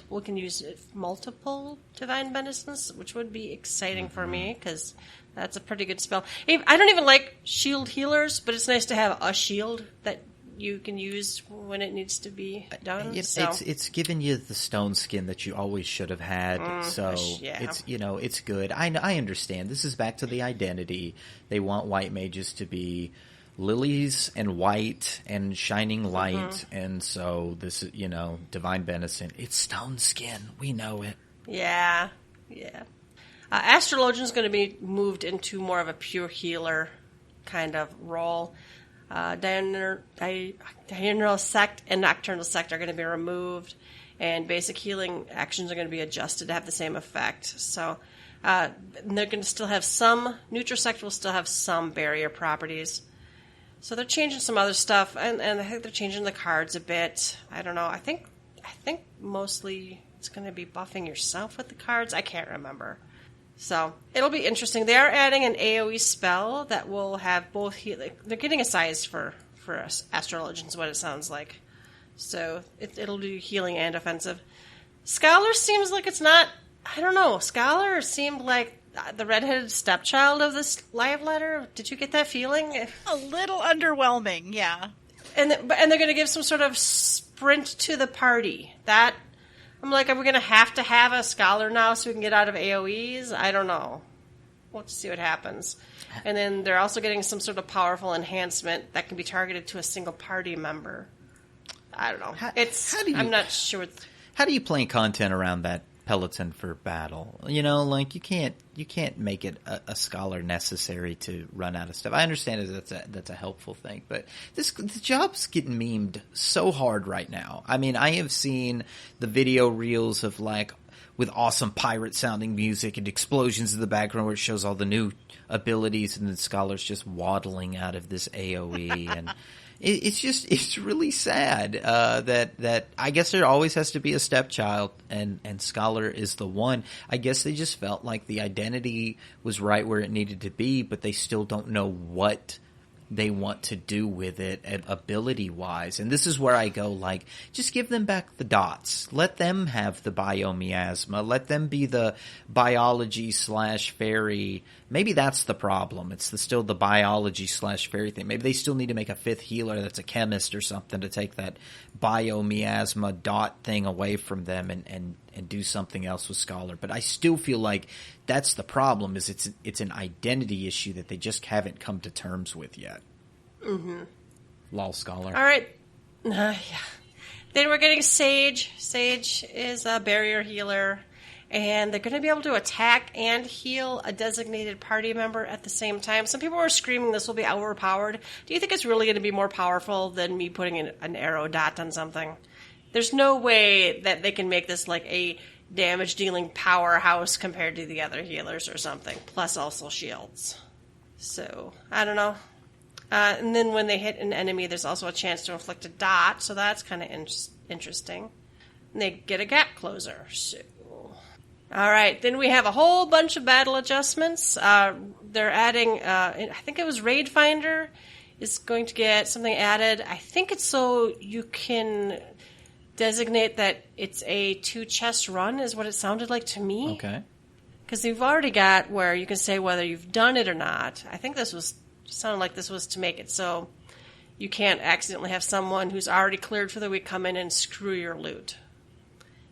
we can use multiple Divine Benisons, which would be exciting for me, because that's a pretty good spell. I don't even like shield healers, but it's nice to have a shield that you can use when it needs to be done. It's giving you the stone skin that you always should have had, it's it's good. I understand. This is back to the identity. They want white mages to be lilies and white and shining light, and so this is, Divine Benison. It's stone skin. We know it. Yeah. Astrologian's going to be moved into more of a pure healer kind of role. Diurnal Sect and Nocturnal Sect are going to be removed, and basic healing actions are going to be adjusted to have the same effect. So they're going to still have some, Nutrasect will still have some barrier properties. So they're changing some other stuff, and I think they're changing the cards a bit. I don't know. I think mostly it's going to be buffing yourself with the cards. I can't remember. So it'll be interesting. They are adding an AoE spell that will have both healing. They're getting a size for Astrologian is what it sounds like. So it'll do healing and offensive. Scholar seems like it's not. I don't know. Scholar seemed like the redheaded stepchild of this live letter. Did you get that feeling? A little underwhelming, yeah. And they're going to give some sort of sprint to the party. That I'm like, are we going to have a scholar now so we can get out of AoEs? I don't know. We'll have to see what happens. And then they're also getting some sort of powerful enhancement that can be targeted to a single party member. I don't know. I'm not sure. How do you plan content around that Peloton for battle? You know, like you can't make it a scholar necessary to run out of stuff. I understand that's a helpful thing, but the job's getting memed so hard right now. I mean, I have seen the video reels of like with awesome pirate sounding music and explosions in the background where it shows all the new abilities and the scholars just waddling out of this AoE and it's really sad that I guess there always has to be a stepchild, and Scholar is the one. I guess they just felt like the identity was right where it needed to be, but they still don't know what they want to do with it ability-wise. And this is where I go, like, just give them back the dots. Let them have the biomiasma. Let them be the biology/fairy. Maybe that's the problem. It's still the biology/fairy thing. Maybe they still need to make a fifth healer that's a chemist or something to take that biomiasma dot thing away from them and do something else with Scholar. But I still feel like that's the problem, is it's an identity issue that they just haven't come to terms with yet. Mm-hmm. Lol, Scholar. All right. Yeah. Then we're getting Sage. Sage is a barrier healer, and they're going to be able to attack and heal a designated party member at the same time. Some people are screaming this will be overpowered. Do you think it's really going to be more powerful than me putting an arrow dot on something? There's no way that they can make this like a damage-dealing powerhouse compared to the other healers or something, plus also shields. So, I don't know. And then when they hit an enemy, there's also a chance to inflict a dot, so that's kind of interesting. And they get a gap closer. So, all right, then we have a whole bunch of battle adjustments. They're adding, I think it was Raid Finder is going to get something added. I think it's so you can designate that it's a 2-chest run is what it sounded like to me. Okay. Because you've already got where you can say whether you've done it or not. I think this sounded like this was to make it so you can't accidentally have someone who's already cleared for the week come in and screw your loot.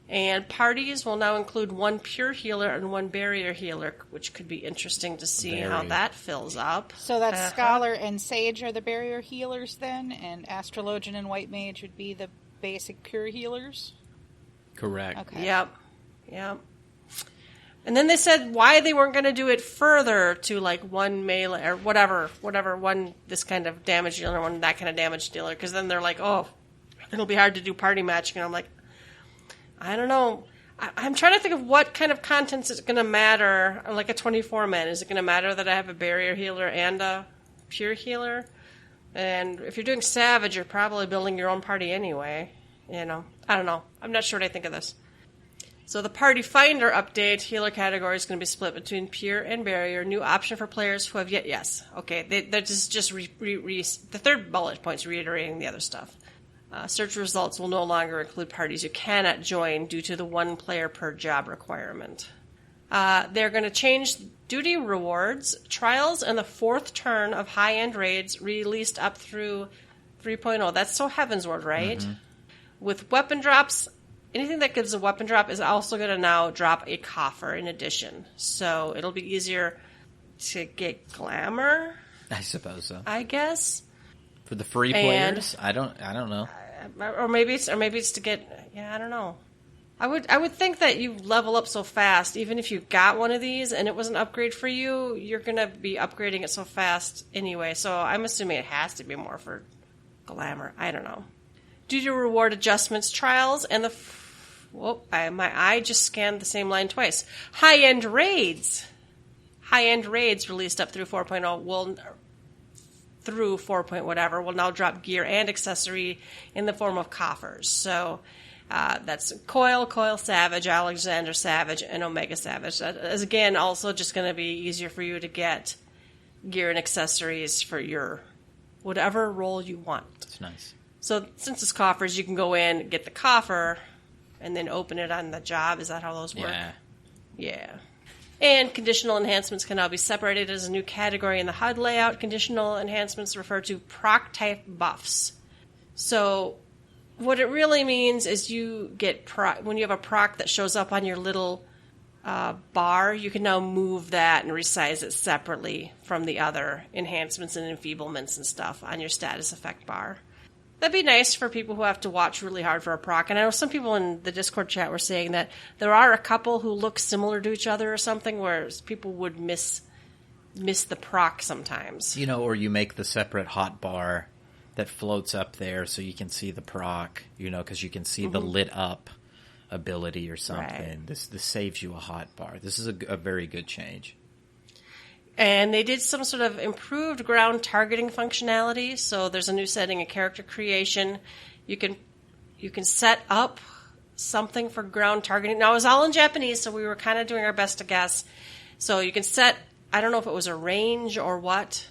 And parties will now include 1 pure healer and 1 barrier healer, which could be interesting to see how that fills up. So that's Scholar and Sage are the barrier healers then, and Astrologian and White Mage would be the basic pure healers? Correct. Okay. Yep. And then they said why they weren't going to do it further to like 1 melee or whatever, one this kind of damage dealer, one that kind of damage dealer, because then they're like, oh, it'll be hard to do party matching. And I'm like, I don't know. I'm trying to think of what kind of contents is going to matter. Like a 24-man, is it going to matter that I have a barrier healer and a pure healer? And if you're doing Savage, you're probably building your own party anyway. You know, I don't know. I'm not sure what I think of this. So the Party Finder update, healer category is going to be split between pure and barrier. New option for players who have yet, yes. Okay, that is just the third bullet point's reiterating the other stuff. Search results will no longer include parties you cannot join due to the 1 player per job requirement. They're going to change duty rewards, trials, and the 4th turn of high-end raids released up through 3.0. That's so Heavensward, right? Mm-hmm. With weapon drops, anything that gives a weapon drop is also going to now drop a coffer in addition. So it'll be easier to get glamour. I suppose so. I guess. For the free players? I don't know. Or maybe it's to get, I don't know. I would think that you level up so fast, even if you got one of these and it was an upgrade for you, you're going to be upgrading it so fast anyway. So I'm assuming it has to be more for glamour. I don't know. Due to reward adjustments, trials, and the Whoop, my eye just scanned the same line twice. High-end raids. High-end raids released up through 4.0 will, through 4. Whatever, will now drop gear and accessory in the form of coffers. So that's Coil Savage, Alexander Savage, and Omega Savage. That is, again, also just going to be easier for you to get gear and accessories for your whatever role you want. That's nice. So since it's coffers, you can go in, get the coffer, and then open it on the job. Is that how those work? Yeah. And conditional enhancements can now be separated as a new category in the HUD layout. Conditional enhancements refer to proc-type buffs. So what it really means is you get when you have a proc that shows up on your little bar, you can now move that and resize it separately from the other enhancements and enfeeblements and stuff on your status effect bar. That'd be nice for people who have to watch really hard for a proc. And I know some people in the Discord chat were saying that there are a couple who look similar to each other or something, where people would miss the proc sometimes. You know, or you make the separate hot bar that floats up there so you can see the proc, you know, because you can see the lit up ability or something. Right. This saves you a hot bar. This is a very good change. And they did some sort of improved ground targeting functionality. So there's a new setting in character creation. You can set up something for ground targeting. Now, it was all in Japanese, so we were kind of doing our best to guess. So you can set, I don't know if it was a range or what.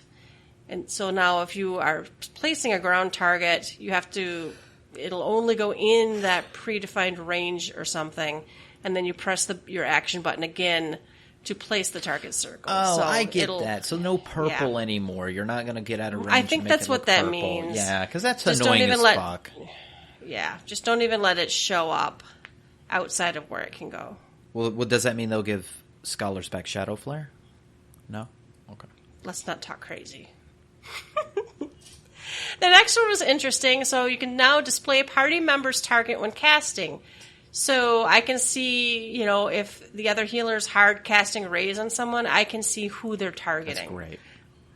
And so now if you are placing a ground target, it'll only go in that predefined range or something. And then you press your action button again to place the target circle. Oh, so I get that. So no purple anymore. You're not going to get out of range. I think that's what that means. Yeah, because that's just annoying as fuck. Yeah, just don't even let it show up outside of where it can go. Well, does that mean they'll give Scholars back Shadow Flare? No? Okay. Let's not talk crazy. The next one was interesting. So you can now display a party member's target when casting. So I can see, you know, if the other healer's hard casting raise on someone, I can see who they're targeting. That's great.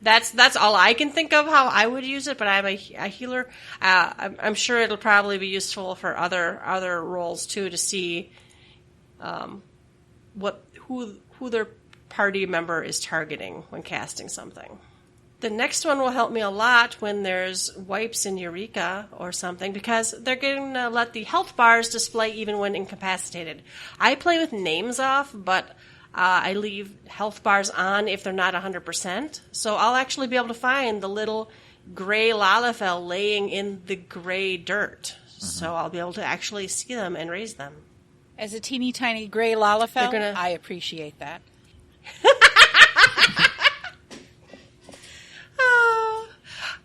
That's all I can think of how I would use it, but I'm a healer. I'm sure it'll probably be useful for other roles too, to see who their party member is targeting when casting something. The next one will help me a lot when there's wipes in Eureka or something, because they're going to let the health bars display even when incapacitated. I play with names off, but I leave health bars on if they're not 100%. So I'll actually be able to find the little gray Lalafell laying in the gray dirt. Mm-hmm. So I'll be able to actually see them and raise them. As a teeny tiny gray Lalafell, I appreciate that.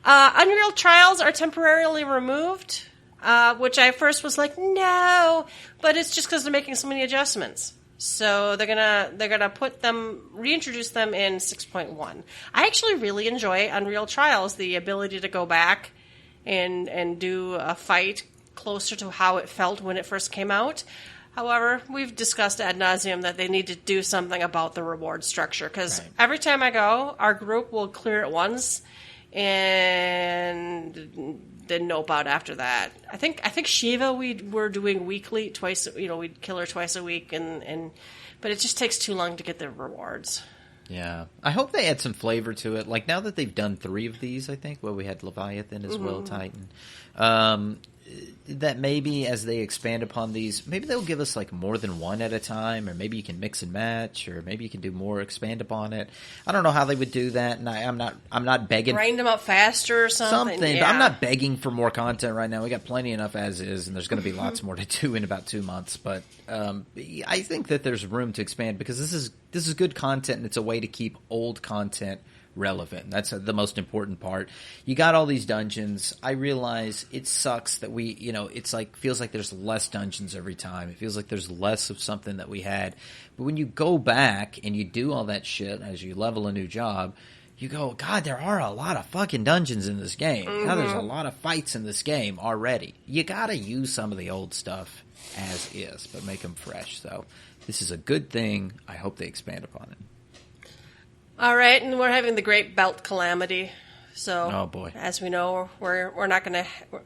Unreal Trials are temporarily removed, which I first was like, no, but it's just because they're making so many adjustments. So they're gonna reintroduce them in 6.1. I actually really enjoy Unreal Trials, the ability to go back and do a fight closer to how it felt when it first came out. However, we've discussed ad nauseum that they need to do something about the reward structure, because every time I go, our group will clear it once and then nope out after that. I think Shiva we're doing weekly, twice. You know, we'd kill her twice a week, but it just takes too long to get the rewards. Yeah, I hope they add some flavor to it. Like now that they've done 3 of these, I think. Well, we had Leviathan as well, Titan. That maybe as they expand upon these, maybe they'll give us like more than one at a time, or maybe you can mix and match, or maybe you can do more, expand upon it. I don't know how they would do that, and I'm not begging. Grind them up faster or something. Yeah. But I'm not begging for more content right now. We got plenty enough as is, and there's going to be lots more to do in about 2 months. But I think that there's room to expand, because this is good content, and it's a way to keep old content relevant. That's the most important part. You got all these dungeons. I realize it sucks that feels like there's less dungeons every time. It feels like there's less of something that we had. But when you go back and you do all that shit as you level a new job, you go, God, there are a lot of fucking dungeons in this game. Mm-hmm. Now there's a lot of fights in this game already. You gotta use some of the old stuff as is, but make them fresh. So this is a good thing. I hope they expand upon it. All right, and we're having the great belt calamity. So, oh boy, as we know,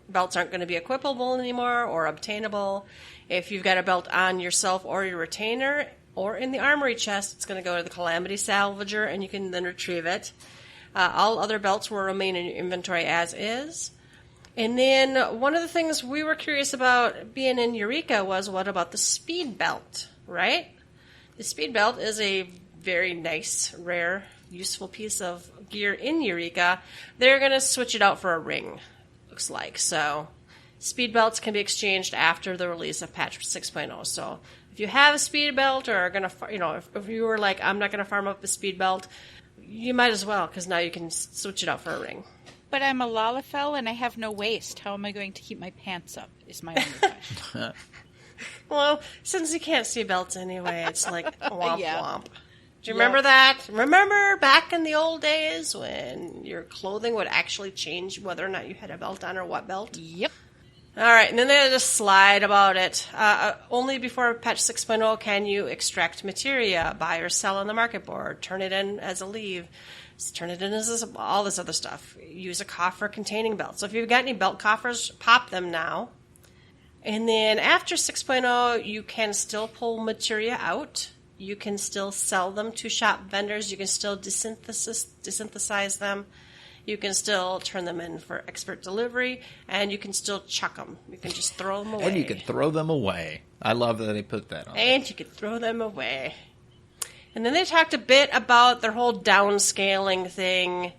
belts aren't going to be equipable anymore or obtainable, If you've got a belt on yourself or your retainer or in the armory chest, it's going to go to the Calamity Salvager, and you can then retrieve it. All other belts will remain in your inventory as is. And then one of the things we were curious about being in Eureka was, what about the speed belt, right? The speed belt is a very nice, rare, useful piece of gear in Eureka. They're going to switch it out for a ring, looks like. So speed belts can be exchanged after the release of patch 6.0. So if you have a speed belt, or are going to, if you were like, I'm not going to farm up a speed belt, you might as well, because now you can switch it out for a ring. But I'm a Lalafell and I have no waist. How am I going to keep my pants up, is my only question. Well, since you can't see belts anyway, it's like womp Yeah. womp. Do you remember that? Remember back in the old days when your clothing would actually change whether or not you had a belt on or what belt? Yep. All right, and then they just slide about it. Only before patch 6.0 can you extract materia, buy or sell on the market board, turn it in as a leave, turn it in as all this other stuff. Use a coffer containing belts. So if you've got any belt coffers, pop them now. And then after 6.0, you can still pull materia out. You can still sell them to shop vendors. You can still desynthesize them. You can still turn them in for expert delivery, and you can still chuck them. You can just throw them away. And you can throw them away. I love that they put that on. And you can throw them away. And then they talked a bit about their whole downscaling thing,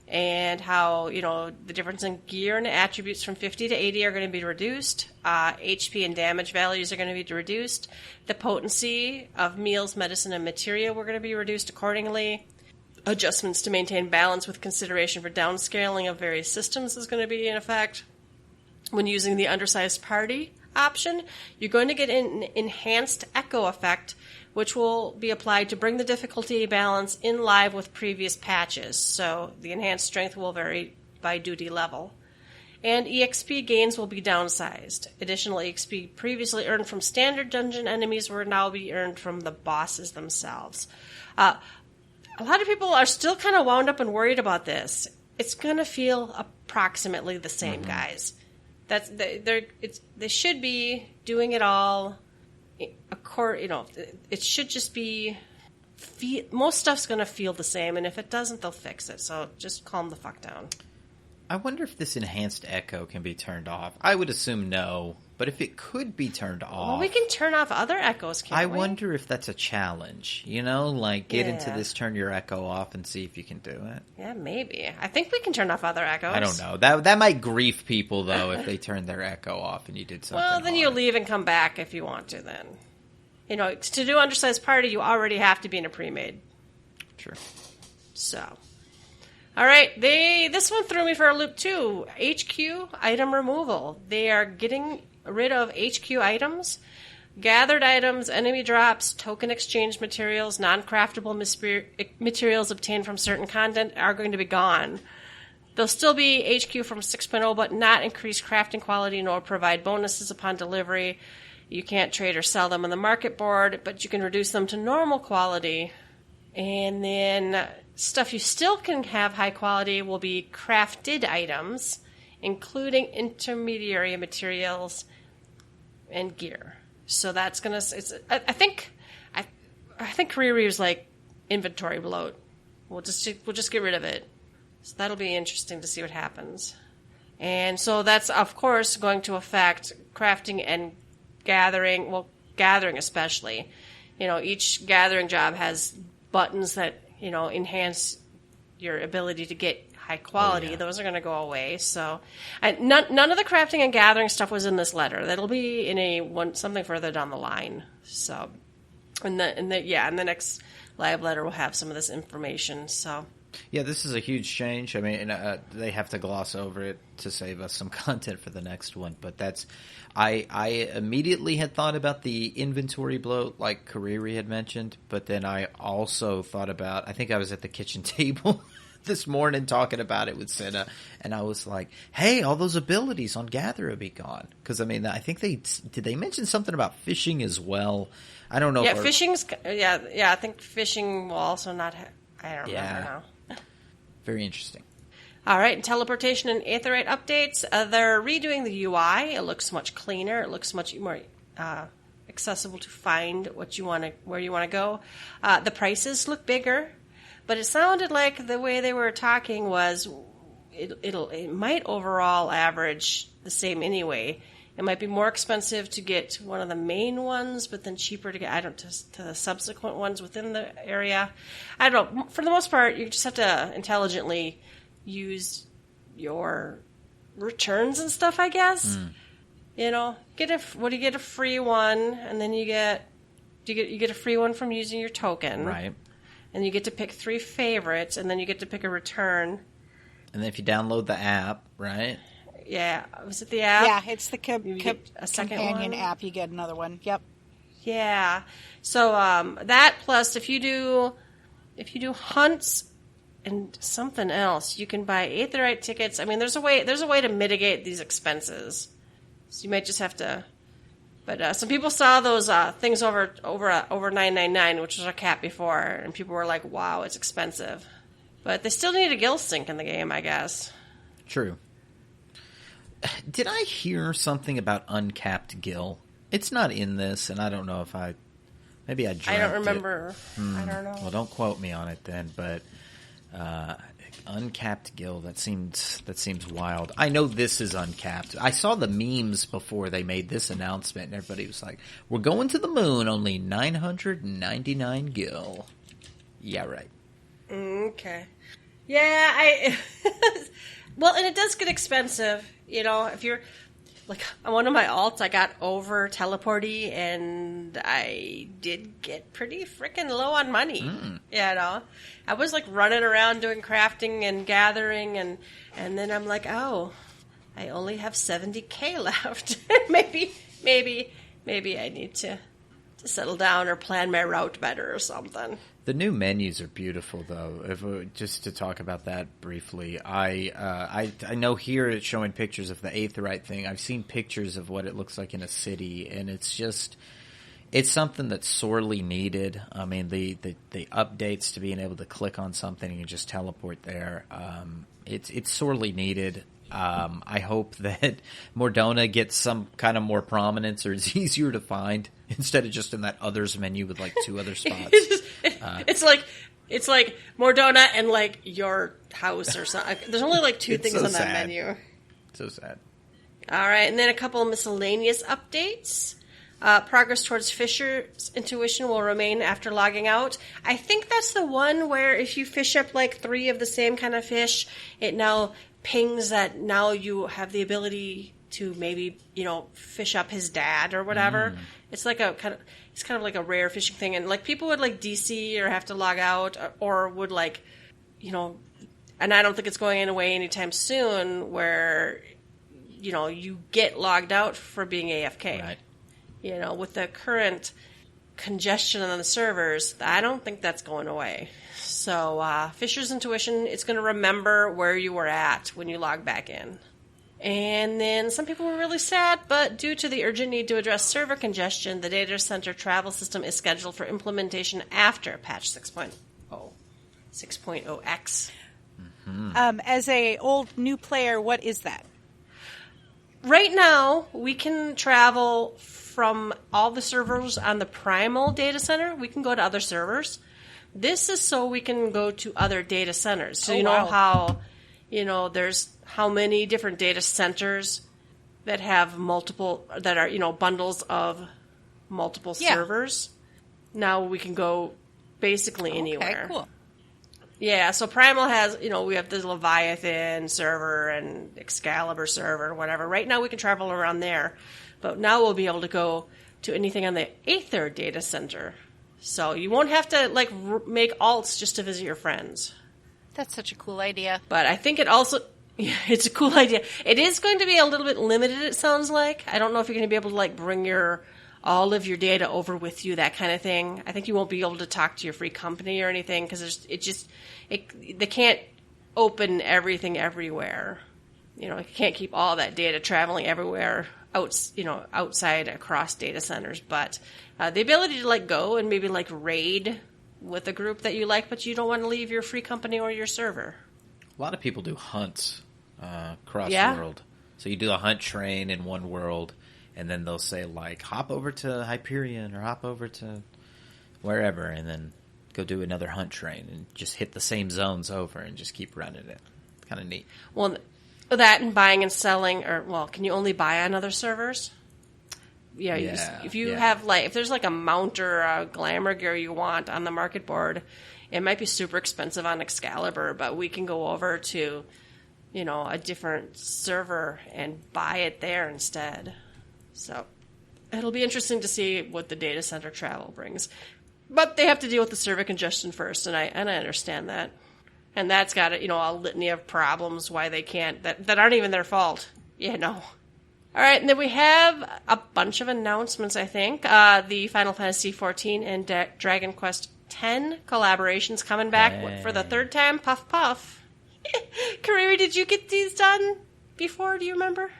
and how, the difference in gear and attributes from 50 to 80 are going to be reduced. HP and damage values are going to be reduced. The potency of meals, medicine, and materia were going to be reduced accordingly. Adjustments to maintain balance with consideration for downscaling of various systems is going to be in effect. When using the undersized party option, you're going to get an enhanced echo effect, which will be applied to bring the difficulty balance in line with previous patches. So the enhanced strength will vary by duty level. And EXP gains will be downsized. Additional EXP previously earned from standard dungeon enemies will now be earned from the bosses themselves. A lot of people are still kind of wound up and worried about this. It's going to feel approximately the same, guys. They should be doing it all. It should just be. Most stuff's going to feel the same, and if it doesn't, they'll fix it. So just calm the fuck down. I wonder if this enhanced echo can be turned off. I would assume no, but if it could be turned off... Well, we can turn off other echoes, can't we? I wonder if that's a challenge, get into this, turn your echo off, and see if you can do it. Yeah, maybe. I think we can turn off other echoes. I don't know. That might grief people, though, if they turned their echo off and you did something Well, then you leave and come back if you want to, then. To do undersized party, you already have to be in a pre-made. Sure. So... All right, this one threw me for a loop too. HQ item removal. They are getting rid of HQ items, gathered items, enemy drops, token exchange materials, non-craftable materials obtained from certain content are going to be gone. They'll still be HQ from 6.0, but not increase crafting quality nor provide bonuses upon delivery. You can't trade or sell them on the market board, but you can reduce them to normal quality. And then stuff you still can have high quality will be crafted items, including intermediary materials and gear. So that's gonna. I think Kariri was like inventory bloat. We'll just get rid of it. So that'll be interesting to see what happens. And so that's of course going to affect crafting and gathering. Well, gathering especially. Each gathering job has buttons that enhance your ability to get high quality. Oh, yeah. Those are going to go away. So, none of the crafting and gathering stuff was in this letter. That'll be in something further down the line. So, in the next live letter we'll have some of this information. So, yeah, this is a huge change. I mean, they have to gloss over it to save us some content for the next one. But I immediately had thought about the inventory bloat, like Kariri had mentioned. But then I also thought about, I think I was at the kitchen table this morning talking about it with Senna, and I was like, hey, all those abilities on Gather will be gone. Because, I think did they mention something about fishing as well? I don't know. Yeah, fishing's, I think fishing will also not I don't remember now. Very interesting. All right, and teleportation and aetheryte updates. They're redoing the UI. It looks much cleaner. It looks much more accessible to find what you want to, where you want to go. The prices look bigger, but it sounded like the way they were talking was it might overall average the same anyway. It might be more expensive to get one of the main ones, but then cheaper to get to the subsequent ones within the area. I don't know. For the most part, you just have to intelligently use your returns and stuff, I guess. You know, get a free one, and then you get a free one from using your token, Right. And you get to pick 3 favorites, and then you get to pick a return. And then if you download the app, right? Yeah, was it the app? Yeah, it's the You get a second companion one? app. You get another one. Yep. Yeah. So that plus if you do hunts and something else, you can buy Aetherite tickets. I mean, there's a way to mitigate these expenses. So you might just have to. But some people saw those things over $9.99, which was our cap before, and people were like, "Wow, it's expensive." But they still need a gill sync in the game, I guess. True. Did I hear something about uncapped gill? It's not in this, and I don't know if maybe I dreamt I don't remember. I don't know. Well, don't quote me on it then, but uncapped gill, that seems wild. I know this is uncapped. I saw the memes before they made this announcement, and everybody was like, "We're going to the moon, only 999 gill." Yeah, right. Okay. Yeah, well, and it does get expensive, you know, if you're, like, on one of my alts, I got over teleporty, and I did get pretty freaking low on money, you know. I was, like, running around doing crafting and gathering, and then I'm like, oh, I only have 70K left. maybe I need to settle down or plan my route better or something. The new menus are beautiful, though. Just to talk about that briefly, I know here it's showing pictures of the Aetherite thing. I've seen pictures of what it looks like in a city, and it's something that's sorely needed. I mean, the updates to being able to click on something and just teleport there, it's sorely needed. I hope that Mordona gets some kind of more prominence, or is easier to find instead of just in that others menu with like 2 other spots. It's like Mordona and like your house or something. There's only like 2 things so on that sad. menu. So sad. All right, and then a couple of miscellaneous updates. Progress towards Fisher's intuition will remain after logging out. I think that's the one where if you fish up like 3 of the same kind of fish, it now pings that now you have the ability to maybe, you know, fish up his dad or whatever. It's like it's kind of like a rare fishing thing, and like people would like DC or have to log out or would like, you know, and I don't think it's going away anytime soon where, you know, you get logged out for being AFK. Right. You know, with the current congestion on the servers, I don't think that's going away. So, Fisher's Intuition, it's going to remember where you were at when you log back in. And then some people were really sad, but due to the urgent need to address server congestion, the data center travel system is scheduled for implementation after patch 6.0. 6.0x. As a old new player, what is that? Right now, we can travel from all the servers on the Primal data center. We can go to other servers. This is so we can go to other data centers. So you know how, you know, there's how many different data centers that have multiple, that are, you know, bundles of multiple servers. Now we can go basically anywhere. Okay, cool. Yeah, so Primal has, you know, we have the Leviathan server and Excalibur server and whatever. Right now we can travel around there. But now we'll be able to go to anything on the Aether data center. So you won't have to, like, make alts just to visit your friends. That's such a cool idea. But I think it also... Yeah, it's a cool idea. It is going to be a little bit limited, it sounds like. I don't know if you're going to be able to, like, bring all of your data over with you, that kind of thing. I think you won't be able to talk to your free company or anything because they can't open everything everywhere. You know, you can't keep all that data traveling everywhere outside across data centers. But the ability to like go and maybe like raid with a group that you like, but you don't want to leave your free company or your server. A lot of people do hunts cross Yeah. world. So you do a hunt train in one world, and then they'll say, like, hop over to Hyperion or hop over to wherever, and then go do another hunt train and just hit the same zones over and just keep running it. Kind of neat. Well, that and buying and selling, or, well, can you only buy on other servers? Yeah, if you have, like, if there's like a mount or a glamour gear you want on the market board, it might be super expensive on Excalibur, but we can go over to, you know, a different server and buy it there instead. So it'll be interesting to see what the data center travel brings. But they have to deal with the server congestion first, and I understand that. And that's got a, you know, a litany of problems why they can't, that aren't even their fault, you know. All right, and then we have a bunch of announcements, I think. The Final Fantasy XIV and Dragon Quest X collaborations coming back for the third time. Puff, puff. Kariri, did you get these done before? Do you remember?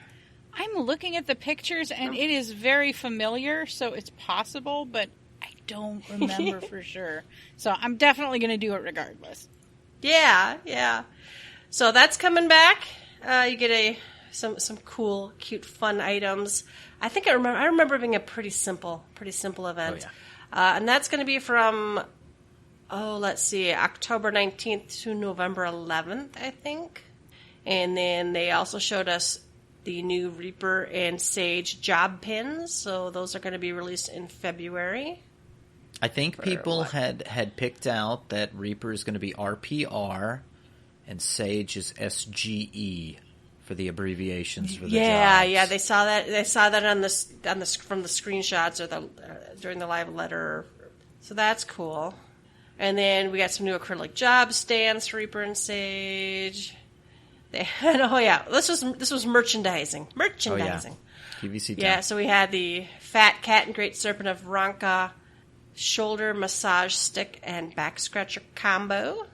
I'm looking at the pictures, and it is very familiar, so it's possible, but I don't remember for sure. So I'm definitely going to do it regardless. Yeah. So that's coming back. You get some cool, cute, fun items. I remember it being a pretty simple event. Oh, yeah. And that's going to be from, let's see, October 19th to November 11th, I think. And then they also showed us the new Reaper and Sage job pins. So those are going to be released in February. I think people had picked out that Reaper is going to be RPR and Sage is SGE for the abbreviations for the jobs. Yeah, they saw that. They saw that on the from the screenshots or during the live letter. So that's cool. And then we got some new acrylic job stands for Reaper and Sage. They had, this was merchandising. Oh, yeah. PVC time. Yeah, so we had the Fat Cat and Great Serpent of Ranka shoulder massage stick and back scratcher combo.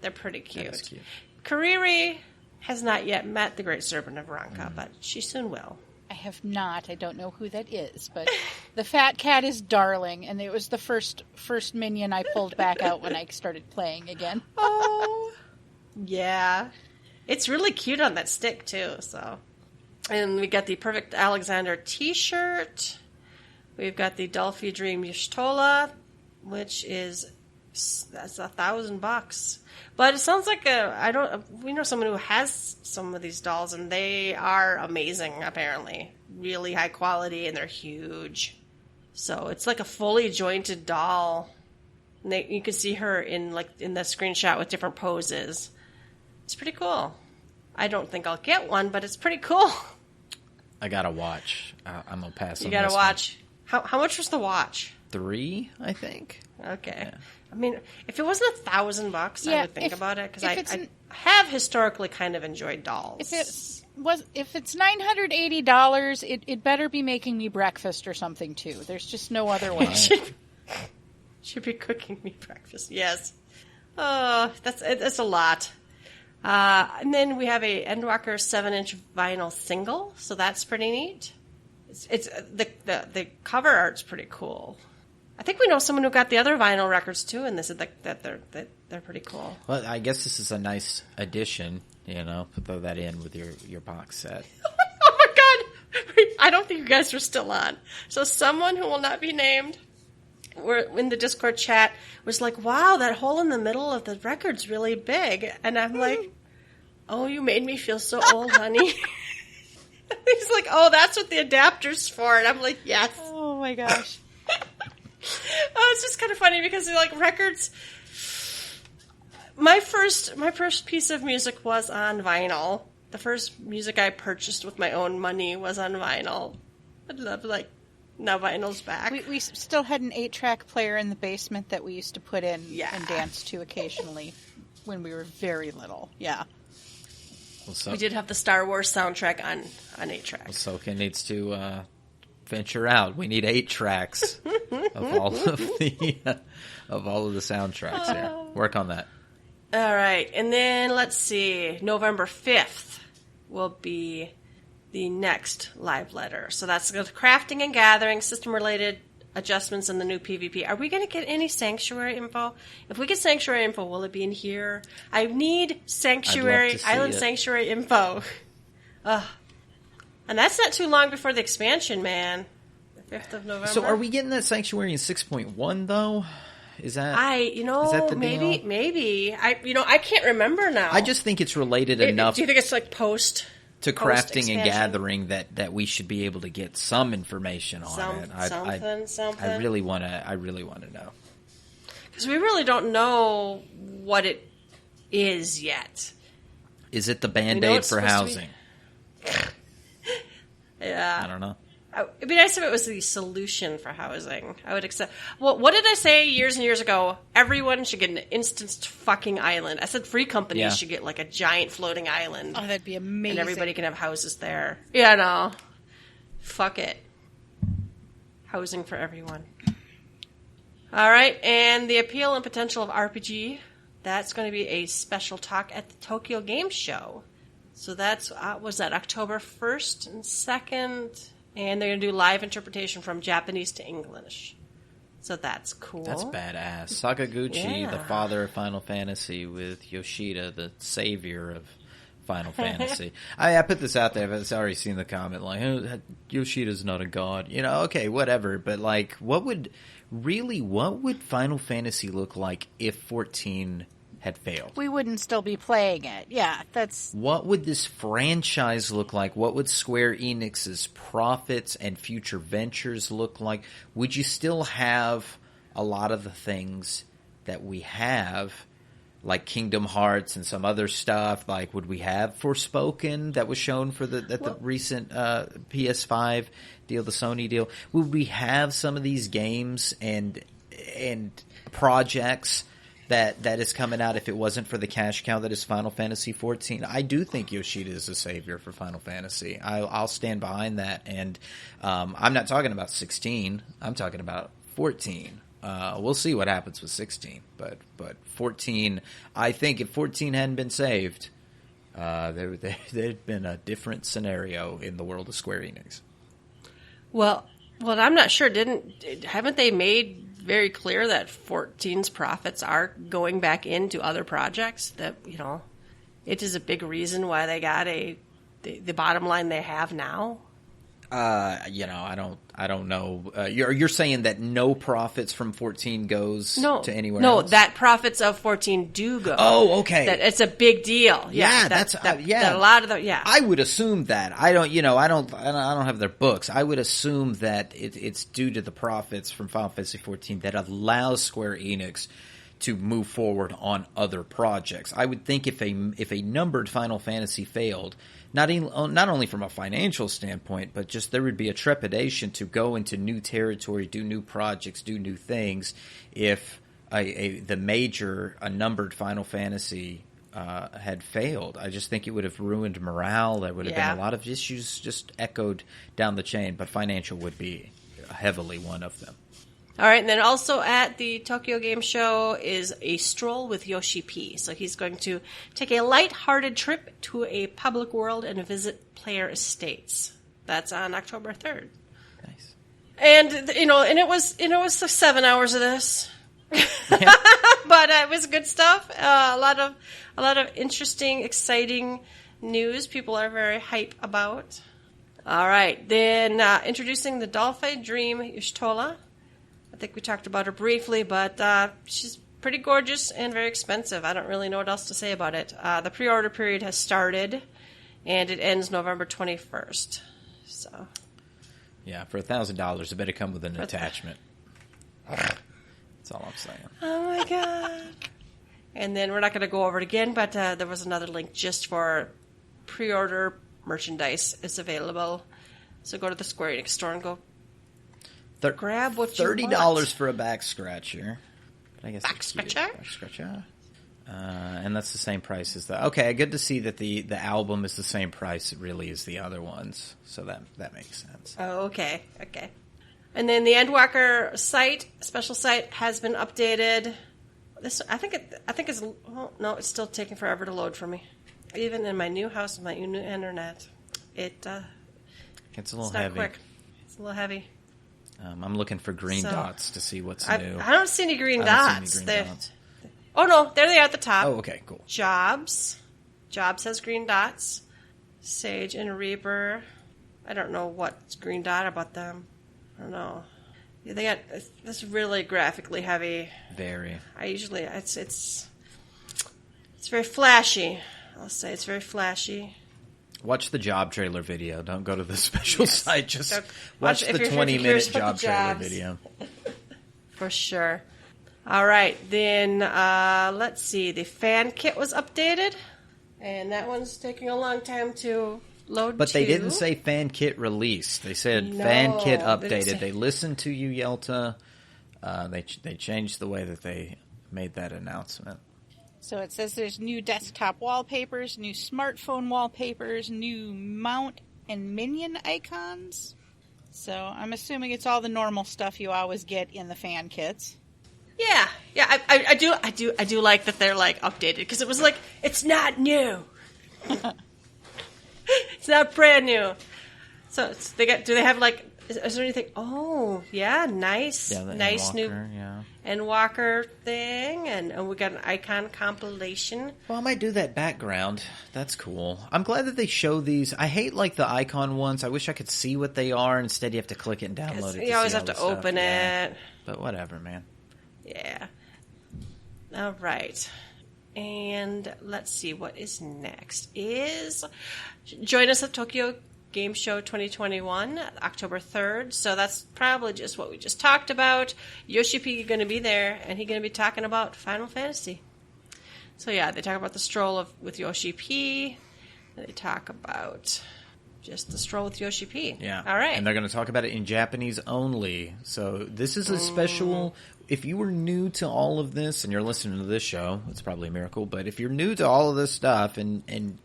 They're pretty cute. That is cute. Kariri has not yet met the Great Serpent of Ranka, but she soon will. I have not. I don't know who that is, but the Fat Cat is darling, and it was the first minion I pulled back out when I started playing again. Oh, yeah. It's really cute on that stick, too, so. And we got the Perfect Alexander t-shirt. We've got the Dolphy Dream Y'shtola, which that's $1,000. But it sounds like we know someone who has some of these dolls, and they are amazing, apparently. Really high quality, and they're huge. So it's like a fully jointed doll. And you can see her in the screenshot with different poses. It's pretty cool. I don't think I'll get one, but it's pretty cool. I got to watch. I'm going to pass on this. You got to watch. How much was the watch? $3, I think. Okay. Yeah. I mean, if it wasn't $1,000, I would think about it, because I have historically kind of enjoyed dolls. If it's $980, it better be making me breakfast or something too. There's just no other way. Should be cooking me breakfast. Yes. Oh, that's a lot. And then we have a Endwalker 7-inch vinyl single, so that's pretty neat. It's the cover art's pretty cool. I think we know someone who got the other vinyl records too, and they said that they're pretty cool. Well, I guess this is a nice addition, throw that in with your box set. Oh my god! I don't think you guys are still on. So someone who will not be named, in the Discord chat, was like, wow, that hole in the middle of the record's really big. And I'm like, oh, you made me feel so old, honey. He's like, oh, that's what the adapter's for. And I'm like, yes. Oh my gosh. Oh, it's just kind of funny because records. My first piece of music was on vinyl. The first music I purchased with my own money was on vinyl. I'd love now vinyl's back. We still had an 8-track player in the basement that we used to put in and dance to occasionally when we were very little. Yeah. We did have the Star Wars soundtrack on 8-track. Well, Soka needs to venture out. We need 8 tracks of all of the soundtracks here. Work on that. All right, and then let's see. November 5th will be the next live letter. So that's the crafting and gathering, system-related adjustments in the new PvP. Are we going to get any Sanctuary info? If we get Sanctuary info, will it be in here? I need Sanctuary, Island Sanctuary info. And that's not too long before the expansion, man. The 5th of November. So are we getting that Sanctuary in 6.1, though? Is that is that the deal? Maybe. I can't remember now. I just think it's related enough. Do you think it's like post to crafting and gathering that we should be able to get some information on it? Something. I really want to know. Because we really don't know what it is yet. Is it the Band-Aid for housing? Yeah. I don't know. It'd be nice if it was the solution for housing. I would accept. Well, what did I say years and years ago? Everyone should get an instanced fucking island. I said free companies should get like a giant floating island. Oh, that'd be amazing. And everybody can have houses there. Yeah, no. Fuck it. Housing for everyone. All right, and the appeal and potential of RPG. That's going to be a special talk at the Tokyo Game Show. So that's, was that October 1st and 2nd? And they're going to do live interpretation from Japanese to English. So that's cool. That's badass. Sakaguchi, the father of Final Fantasy, with Yoshida, the savior of Final Fantasy. I put this out there, but I've already seen the comment, like, oh, Yoshida's not a god. Okay, whatever. But, like, what would Final Fantasy look like if 14 had failed? We wouldn't still be playing it. Yeah, that's... What would this franchise look like? What would Square Enix's profits and future ventures look like? Would you still have a lot of the things that we have, like Kingdom Hearts and some other stuff? Like, would we have Forspoken that was shown for the recent PS5 deal, the Sony deal? Would we have some of these games and projects that is coming out if it wasn't for the cash cow that is Final Fantasy 14? I do think Yoshida is a savior for Final Fantasy. I'll stand behind that. And I'm not talking about 16. I'm talking about 14. We'll see what happens with 16. But 14, I think if 14 hadn't been saved, there'd been a different scenario in the world of Square Enix. Well, I'm not sure. Haven't they made very clear that 14's profits are going back into other projects? That, it is a big reason why they got the bottom line they have now. I don't know. You're saying that no profits from 14 goes to anywhere else? No, that profits of 14 do go. Oh, okay. That it's a big deal. Yeah, that a lot of the I would assume that. I don't have their books. I would assume that it's due to the profits from Final Fantasy 14 that allows Square Enix to move forward on other projects. I would think if a numbered Final Fantasy failed, not only from a financial standpoint, but just there would be a trepidation to go into new territory, do new projects, do new things. If the major, a numbered Final Fantasy had failed, I just think it would have ruined morale. There would have been a lot of issues just echoed down the chain, but financial would be heavily one of them. All right, and then also at the Tokyo Game Show is a stroll with Yoshi P. So he's going to take a light-hearted trip to a public world and visit player estates. That's on October 3rd. Nice. And and it was 7 hours of this, yeah. But it was good stuff. A lot of interesting, exciting news. People are very hype about. All right, then introducing the Dolphin Dream Y'shtola. I think we talked about her briefly, but she's pretty gorgeous and very expensive. I don't really know what else to say about it. The pre-order period has started, and it ends November 21st. So, yeah, for $1,000, it better come with an attachment. That's all I'm saying. Oh my god! And then we're not going to go over it again, but there was another link just for pre-order merchandise. It's available, so go to the Square Enix store and go. Grab what you want. $30 for a back scratcher. I guess back scratcher? Back scratcher. And that's the same price as the... Okay, good to see that the album is the same price, really, as the other ones. So that makes sense. Oh, okay. And then the Endwalker special site, has been updated. I think it's... Oh, no, it's still taking forever to load for me. Even in my new house with my new internet. It's a little heavy. Quick. It's a little heavy. I'm looking for green dots to see what's new. I don't see any green dots. Oh, no. There they are at the top. Oh, okay. Cool. Jobs has green dots. Sage and Reaper. I don't know what's green dot about them. I don't know. Yeah, they got this really graphically heavy. Very. It's very flashy. I'll say it's very flashy. Watch the job trailer video. Don't go to the special site. Just watch the if you're 20-minute job trailer jobs. video. For sure. All right, then let's see. The fan kit was updated, and that one's taking a long time to load. But they didn't say fan kit release. They said fan kit updated. They listened to you, Yelta. They changed the way that they made that announcement. So it says there's new desktop wallpapers, new smartphone wallpapers, new mount and minion icons. So I'm assuming it's all the normal stuff you always get in the fan kits. Yeah. I do like that they're like updated, because it was like, it's not new. It's not brand new. So do they have like? Is there anything? Oh, yeah, nice, nice new Endwalker thing, and we got an icon compilation. Well, I might do that background. That's cool. I'm glad that they show these. I hate like the icon ones. I wish I could see what they are. Instead, you have to click it and download it. You always have to open it. Yeah. But whatever, man. Yeah. All right. And let's see what is next. Join us at Tokyo Game Show 2021, October 3rd. So that's probably just what we just talked about. Yoshi P is going to be there, and he's going to be talking about Final Fantasy. So yeah, they talk about the stroll with Yoshi P. They talk about just the stroll with Yoshi P. Yeah. All right. And they're going to talk about it in Japanese only. So this is a special... If you were new to all of this, and you're listening to this show, it's probably a miracle, but if you're new to all of this stuff and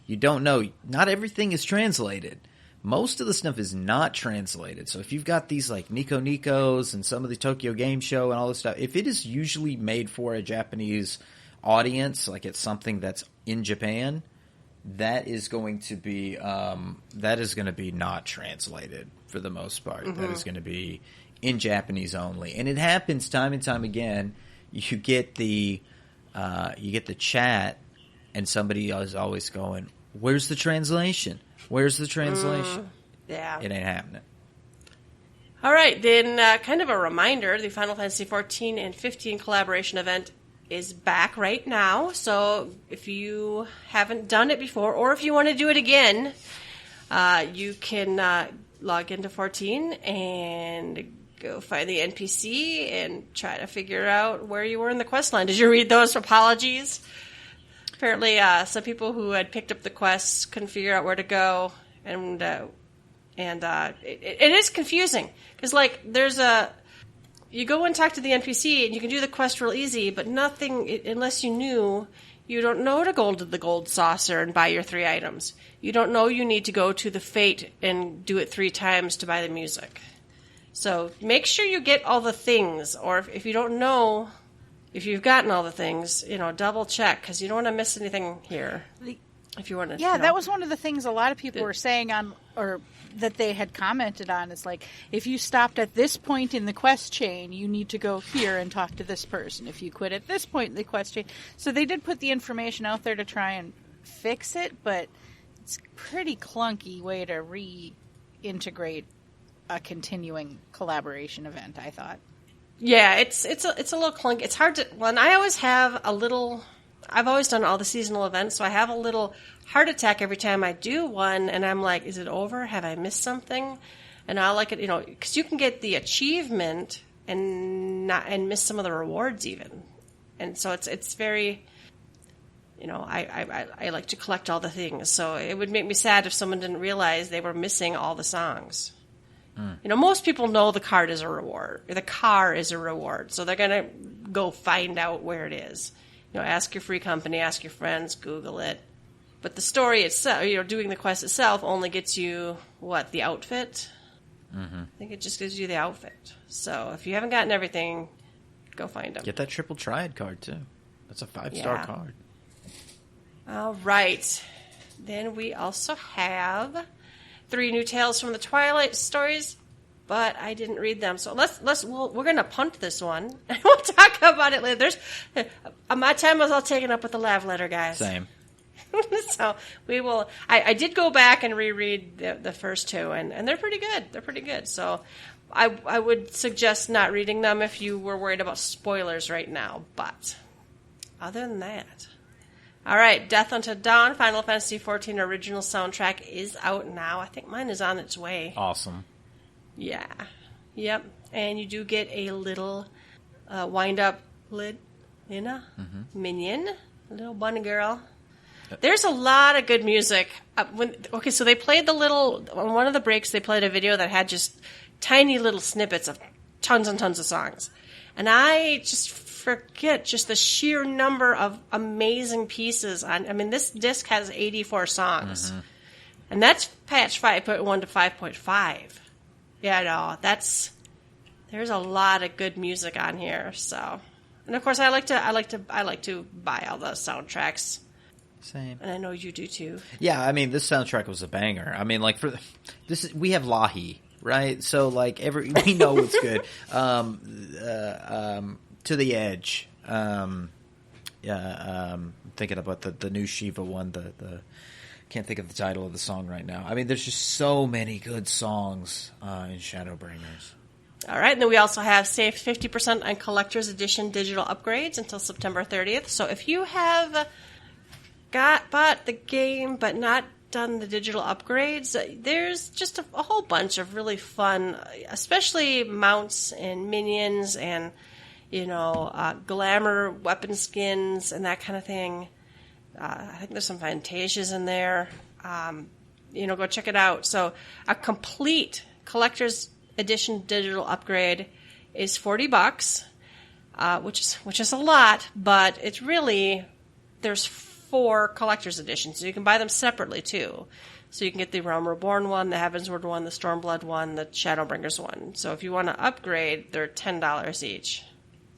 you don't know, not everything is translated. Most of the stuff is not translated. So if you've got these like Nico Nicos and some of the Tokyo Game Show and all this stuff, if it is usually made for a Japanese audience, like it's something that's in Japan, that is going to be not translated for the most part. Mm-hmm. That is going to be in Japanese only, and it happens time and time again. You get the chat, and somebody is always going, "Where's the translation? Where's the translation?" Yeah, it ain't happening. All right, then kind of a reminder: the Final Fantasy 14 and 15 collaboration event is back right now. So if you haven't done it before, or if you want to do it again, you can log into 14 and go find the NPC and try to figure out where you were in the quest line. Did you read those? Apologies. Apparently, some people who had picked up the quests couldn't figure out where to go, and it is confusing because like you go and talk to the NPC and you can do the quest real easy, but nothing unless you knew. You don't know to go to the gold saucer and buy your 3 items. You don't know you need to go to the Fate and do it 3 times to buy the music. So make sure you get all the things, or if you don't know if you've gotten all the things, double check, because you don't want to miss anything here. If you want to, that was one of the things a lot of people were saying or that they had commented on. Is like, if you stopped at this point in the quest chain, you need to go here and talk to this person. If you quit at this point in the quest chain, so they did put the information out there to try and fix it, but it's a pretty clunky way to reintegrate a continuing collaboration event, I thought. Yeah, it's a little clunky. It's hard to. Well, and I always have a little. I've always done all the seasonal events, so I have a little heart attack every time I do one, and I'm like, is it over? Have I missed something? And I like it, because you can get the achievement and miss some of the rewards even, and so it's very. I like to collect all the things, so it would make me sad if someone didn't realize they were missing all the songs. Most people know the card is a reward, or the car is a reward, so they're going to go find out where it is. Ask your free company, ask your friends, Google it. But the story itself, doing the quest itself only gets you, the outfit? Mm-hmm. I think it just gives you the outfit. So if you haven't gotten everything, go find them. Get that triple triad card, too. That's a 5-star card. All right. Then we also have 3 new Tales from the Twilight stories, but I didn't read them. So we're going to punt this one, and we'll talk about it later. My time was all taken up with the love letter, guys. Same. So we will. I did go back and reread the first two, and they're pretty good. They're pretty good. So I would suggest not reading them if you were worried about spoilers right now. But other than that, all right, Death Unto Dawn, Final Fantasy XIV original soundtrack is out now. I think mine is on its way. Awesome. Yeah. Yep. And you do get a little wind-up minion, a little bunny girl. There's a lot of good music. So they played on one of the breaks, they played a video that had just tiny little snippets of tons and tons of songs. And I just forget just the sheer number of amazing pieces. This disc has 84 songs. Mm-hmm. And that's patch 5.1 to 5.5. Yeah, no, there's a lot of good music on here. So, and of course, I like to buy all the soundtracks. Same. And I know you do too. Yeah, this soundtrack was a banger. We have Lahi, right? So we know it's good. To the Edge. Thinking about the new Shiva one. The can't think of the title of the song right now. There's just so many good songs in Shadowbringers. All right, and then we also have saved 50% on Collector's Edition digital upgrades until September 30th. So if you have bought the game but not done the digital upgrades, there's just a whole bunch of really fun, especially mounts and minions and glamour weapon skins and that kind of thing. I think there's some Fantasias in there. Go check it out. So a complete Collector's Edition digital upgrade is $40, which is a lot, but it's really, there's 4 Collector's Editions, so you can buy them separately too. So you can get the Realm Reborn one, the Heavensward one, the Stormblood one, the Shadowbringers one. So if you want to upgrade, they're $10 each.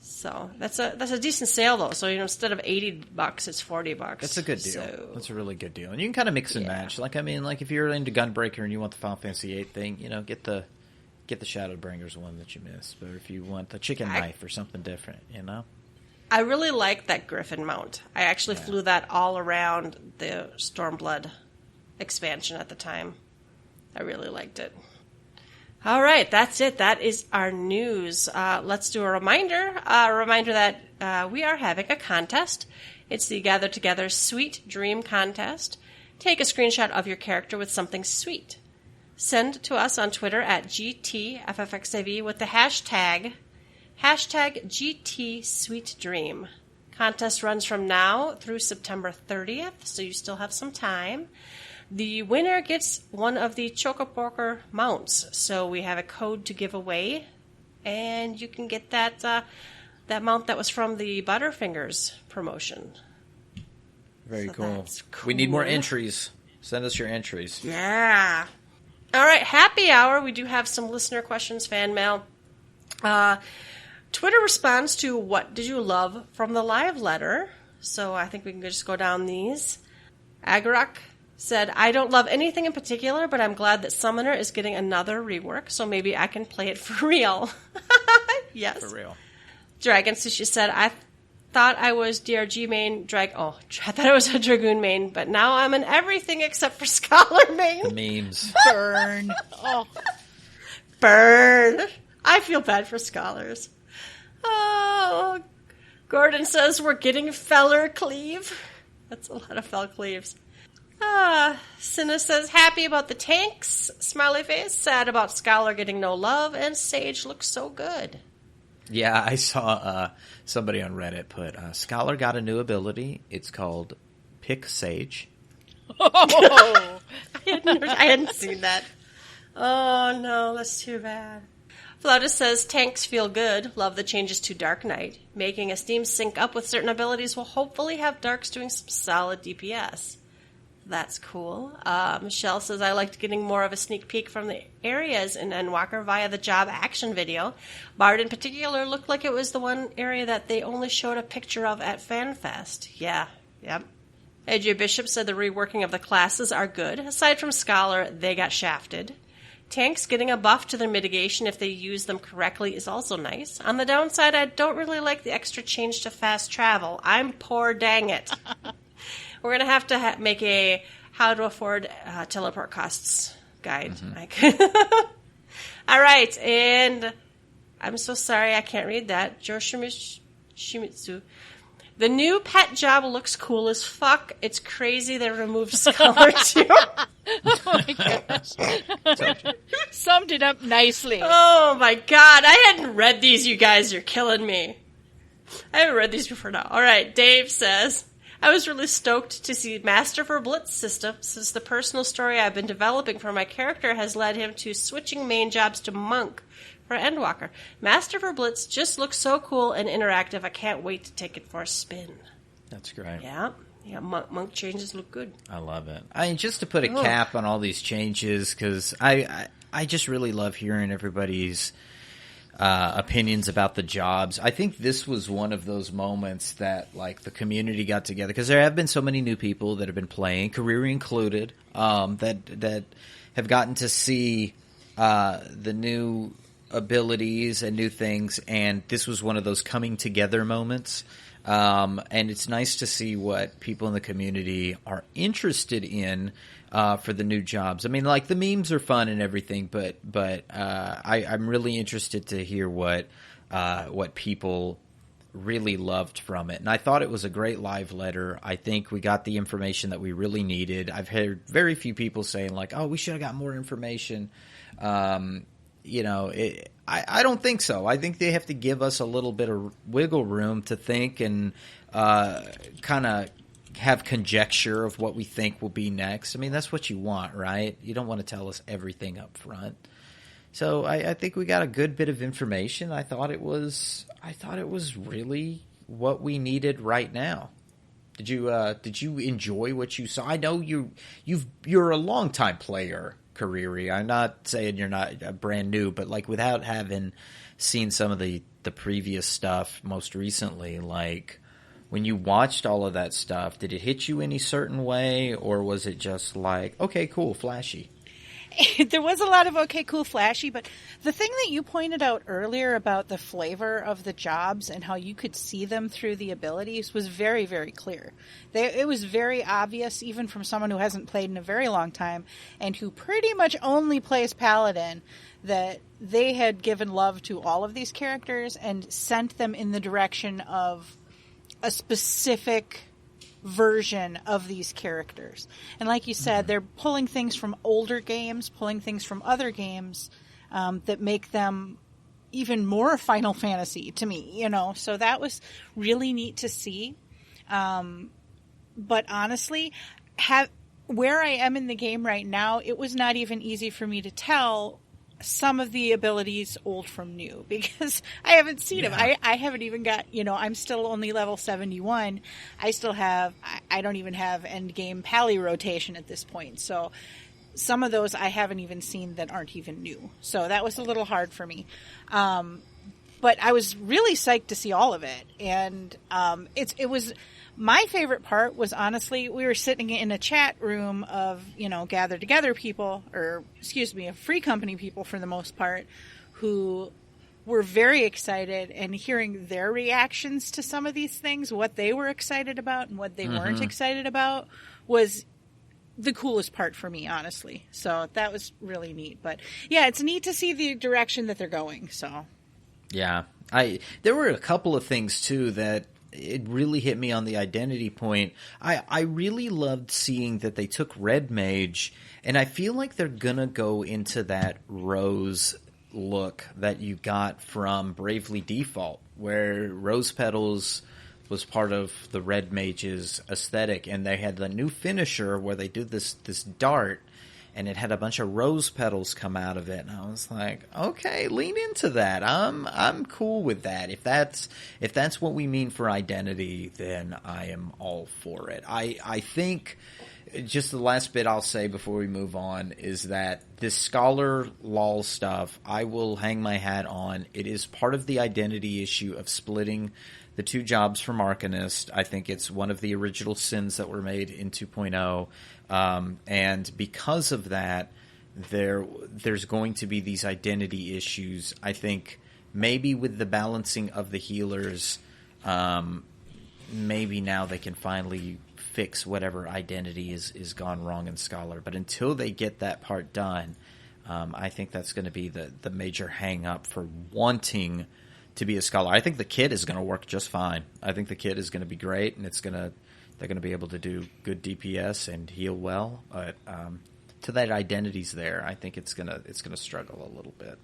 So that's a decent sale though. So instead of $80, it's $40. That's a good deal. So, that's a really good deal, and you can kind of mix and match. If you're into Gunbreaker and you want the Final Fantasy VIII thing, get the Shadowbringers one that you missed. But if you want the chicken knife or something different, I really like that Griffin mount. I actually flew that all around the Stormblood expansion at the time. I really liked it. All right, that's it. That is our news. Let's do a reminder. That we are having a contest. It's the Gather Together Sweet Dream Contest. Take a screenshot of your character with something sweet. Send to us on Twitter at GTFFXAV with the hashtag GTSweetDream. Contest runs from now through September 30th, so you still have some time. The winner gets one of the Chocoporker mounts, so we have a code to give away, and you can get that mount that was from the Butterfingers promotion. Very cool. We need more entries. Send us your entries. Yeah. All right, happy hour. We do have some listener questions, fan mail. Twitter responds to what did you love from the live letter? So I think we can just go down these. Agarak said, I don't love anything in particular, but I'm glad that Summoner is getting another rework, so maybe I can play it for real. Yes. For real. Dragon Sushi said, I thought I was DRG main, I thought I was a Dragoon main, but now I'm an everything except for Scholar main. The memes. Burn. Oh. Burn. I feel bad for Scholars. Oh, Gordon says we're getting Feller Cleave. That's a lot of Fell Cleaves. Cinna says happy about the tanks. Smiley face. Sad about Scholar getting no love. And Sage looks so good. Yeah, I saw somebody on Reddit put Scholar got a new ability. It's called Pick Sage. Oh. I hadn't seen that. Oh no, that's too bad. Flauta says, tanks feel good. Love the changes to Dark Knight. Making a Steam sync up with certain abilities will hopefully have Darks doing some solid DPS. That's cool. Michelle says, I liked getting more of a sneak peek from the areas in Endwalker via the job action video. Bard in particular looked like it was the one area that they only showed a picture of at FanFest. Yeah, yep. AJ Bishop said the reworking of the classes are good. Aside from Scholar, they got shafted. Tanks getting a buff to their mitigation if they use them correctly is also nice. On the downside, I don't really like the extra change to fast travel. I'm poor, dang it. We're going to have to make a how to afford teleport costs guide. All right, and I'm so sorry I can't read that. Shimizu. The new pet job looks cool as fuck. It's crazy they removed Scholar too. Oh my gosh. Summed it up nicely. Oh my god, I hadn't read these, you guys. You're killing me. I haven't read these before now. All right, Dave says, I was really stoked to see Master for Blitz system since the personal story I've been developing for my character has led him to switching main jobs to Monk for Endwalker. Master for Blitz just looks so cool and interactive. I can't wait to take it for a spin. That's great. Yeah, Monk changes look good. I love it. I mean, just to put a cap on all these changes, because I just really love hearing everybody's opinions about the jobs. I think this was one of those moments that like the community got together, because there have been so many new people that have been playing, Kariri included, that have gotten to see the new abilities and new things, and this was one of those coming together moments. And it's nice to see what people in the community are interested in for the new jobs. I mean, like, the memes are fun and everything, but I'm really interested to hear what people really loved from it. And I thought it was a great live letter. I think we got the information that we really needed. I've heard very few people saying, like, oh, we should have got more information. I don't think so. I think they have to give us a little bit of wiggle room to think and kind of have conjecture of what we think will be next. I mean, that's what you want, right? You don't want to tell us everything up front. So I think we got a good bit of information. I thought it was really what we needed right now. Did you enjoy what you saw? I know you're a longtime player, Kariri. I'm not saying you're not brand new, but like without having seen some of the previous stuff most recently, like when you watched all of that stuff, did it hit you any certain way, or was it just like, okay, cool, flashy? There was a lot of okay, cool, flashy, but the thing that you pointed out earlier about the flavor of the jobs and how you could see them through the abilities was very, very clear. It was very obvious, even from someone who hasn't played in a very long time and who pretty much only plays Paladin, that they had given love to all of these characters and sent them in the direction of a specific version of these characters. And like you said, they're pulling things from older games, pulling things from other games that make them even more Final Fantasy to me, so that was really neat to see. But honestly, where I am in the game right now, it was not even easy for me to tell some of the abilities old from new, because I haven't seen them. I haven't even got, I'm still only level 71. I don't even have end game pally rotation at this point. So some of those I haven't even seen that aren't even new. So that was a little hard for me. But I was really psyched to see all of it. And it was my favorite part was, honestly, we were sitting in a chat room of, gathered together people, of free company people for the most part, who were very excited, and hearing their reactions to some of these things, what they were excited about and what they weren't excited about, was the coolest part for me, honestly. So that was really neat. But yeah, it's neat to see the direction that they're going. So yeah, there were a couple of things too that it really hit me on the identity point. I really loved seeing that they took Red Mage, and I feel like they're gonna go into that rose look that you got from Bravely Default, where Rose Petals was part of the Red Mage's aesthetic, and they had the new finisher where they do this dart, and it had a bunch of rose petals come out of it, and I was like, okay, lean into that. I'm cool with that. If that's what we mean for identity, then I am all for it. I think just the last bit I'll say before we move on is that this Scholar lol stuff, I will hang my hat on. It is part of the identity issue of splitting the two jobs from Arcanist. I think it's one of the original sins that were made in 2.0. And because of that, there's going to be these identity issues. I think maybe with the balancing of the healers, maybe now they can finally fix whatever identity is gone wrong in Scholar. But until they get that part done, I think that's going to be the major hang-up for wanting to be a Scholar. I think the kit is going to work just fine. I think the kit is going to be great, and they're going to be able to do good DPS and heal well. But to that identity's there, I think it's gonna struggle a little bit.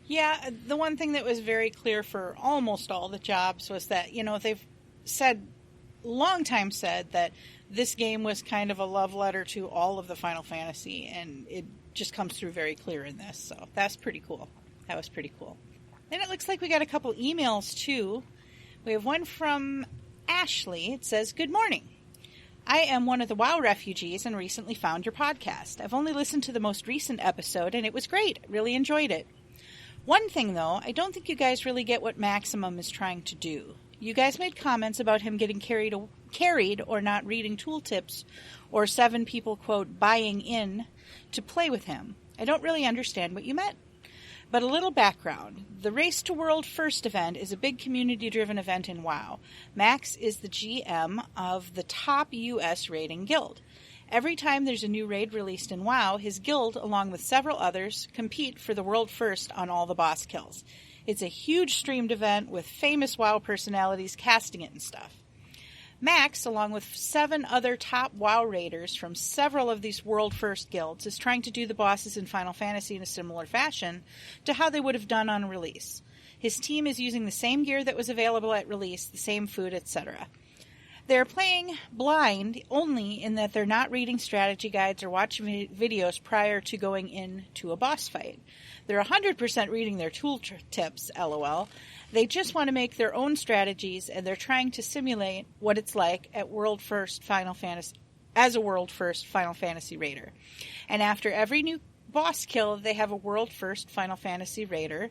Yeah, the one thing that was very clear for almost all the jobs was that, they've long time said that this game was kind of a love letter to all of the Final Fantasy, and it just comes through very clear in this. So that's pretty cool. That was pretty cool. Then it looks like we got a couple emails too. We have one from Ashley. It says, "Good morning. I am one of the WoW refugees and recently found your podcast. I've only listened to the most recent episode, and it was great. Really enjoyed it. One thing, though, I don't think you guys really get what Maximum is trying to do. You guys made comments about him getting carried or not reading tooltips, or 7 people, quote, buying in to play with him. I don't really understand what you meant. But a little background. The Race to World First event is a big community-driven event in WoW. Max is the GM of the top US raiding guild. Every time there's a new raid released in WoW, his guild, along with several others, compete for the world first on all the boss kills. It's a huge streamed event with famous WoW personalities casting it and stuff. Max, along with 7 other top WoW raiders from several of these world-first guilds, is trying to do the bosses in Final Fantasy in a similar fashion to how they would have done on release. His team is using the same gear that was available at release, the same food, etc. They're playing blind only in that they're not reading strategy guides or watching videos prior to going into a boss fight. They're 100% reading their tool tips, lol. They just want to make their own strategies, and they're trying to simulate what it's like at world first Final Fantasy as a world first Final Fantasy raider. And after every new boss kill, they have a world first Final Fantasy raider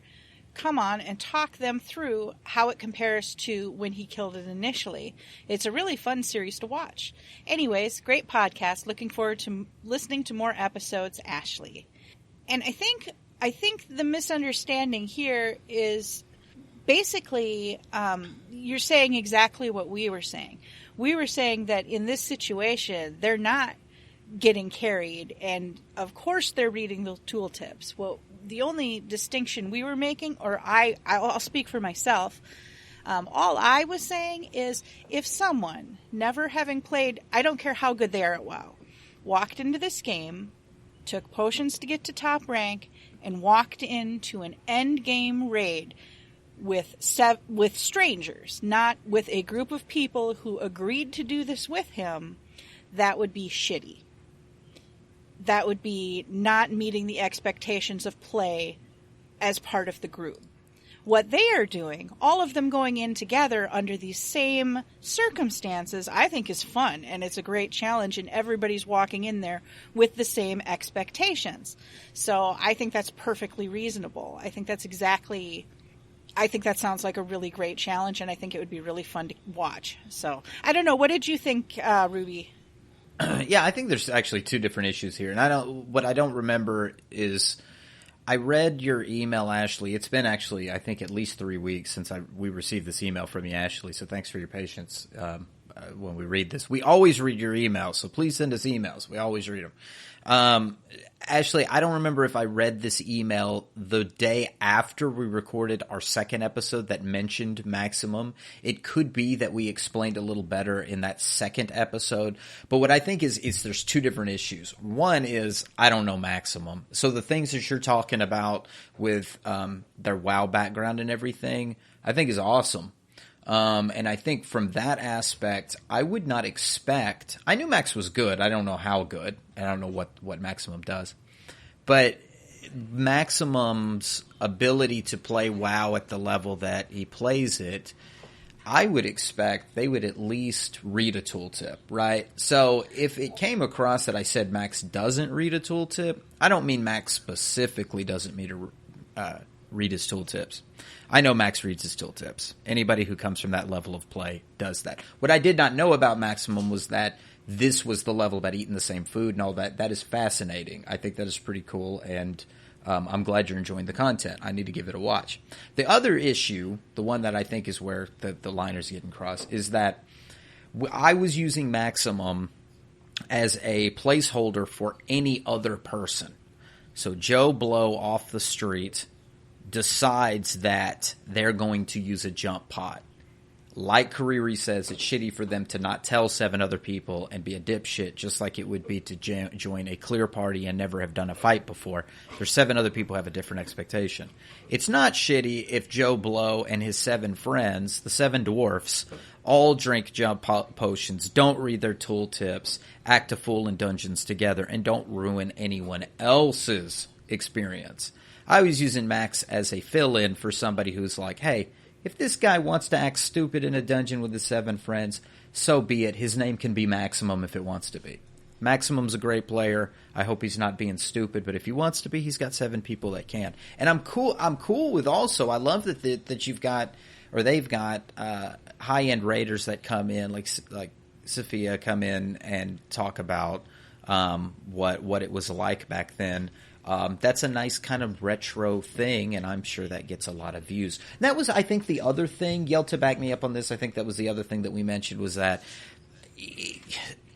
come on and talk them through how it compares to when he killed it initially. It's a really fun series to watch. Anyways, great podcast. Looking forward to listening to more episodes, Ashley. And I think the misunderstanding here is basically, you're saying exactly what we were saying. We were saying that in this situation, they're not getting carried, and of course they're reading the tooltips. Well, the only distinction we were making, or I'll speak for myself, all I was saying is if someone, never having played, I don't care how good they are at WoW, walked into this game, took potions to get to top rank, and walked into an end game raid with strangers, not with a group of people who agreed to do this with him, that would be shitty. That would be not meeting the expectations of play as part of the group. What they are doing, all of them going in together under these same circumstances, I think is fun, and it's a great challenge, and everybody's walking in there with the same expectations. So I think that's perfectly reasonable. I think that sounds like a really great challenge, and I think it would be really fun to watch. So I don't know. What did you think, Ruby? Yeah, I think there's actually 2 different issues here. And what I don't remember is I read your email, Ashley. It's been actually, I think, at least 3 weeks since we received this email from you, Ashley. So thanks for your patience when we read this. We always read your emails, so please send us emails. We always read them. Ashley, I don't remember if I read this email the day after we recorded our second episode that mentioned Maximum. It could be that we explained a little better in that second episode. But what I think is there's 2 different issues. One is I don't know Maximum. So the things that you're talking about with their WoW background and everything, I think is awesome. And I think from that aspect, I would not expect... I knew Max was good. I don't know how good. I don't know what Maximum does. But Maximum's ability to play WoW at the level that he plays it, I would expect they would at least read a tooltip, right? So if it came across that I said Max doesn't read a tooltip, I don't mean Max specifically doesn't read his tooltips. I know Max reads his tooltips. Anybody who comes from that level of play does that. What I did not know about Maximum was that this was the level that eating the same food and all that. That is fascinating. I think that is pretty cool, and I'm glad you're enjoying the content. I need to give it a watch. The other issue, the one that I think is where the line is getting crossed, is that I was using Maximum as a placeholder for any other person. So Joe Blow off the street decides that they're going to use a jump pot. Like Kariri says, it's shitty for them to not tell 7 other people and be a dipshit, just like it would be to join a clear party and never have done a fight before. There's 7 other people who have a different expectation. It's not shitty if Joe Blow and his 7 friends, the 7 dwarfs, all drink jump potions, don't read their tooltips, act a fool in dungeons together, and don't ruin anyone else's experience. I was using Max as a fill-in for somebody who's like, hey, if this guy wants to act stupid in a dungeon with his 7 friends, so be it. His name can be Maximum if it wants to be. Maximum's a great player. I hope he's not being stupid, but if he wants to be, he's got 7 people that can. And I'm cool with also, I love that you've got, or they've got high-end raiders that come in, like Sophia, come in and talk about what it was like back then. That's a nice kind of retro thing, and I'm sure that gets a lot of views. That was, I think, the other thing. Yelta backed me up on this. I think that was the other thing that we mentioned was that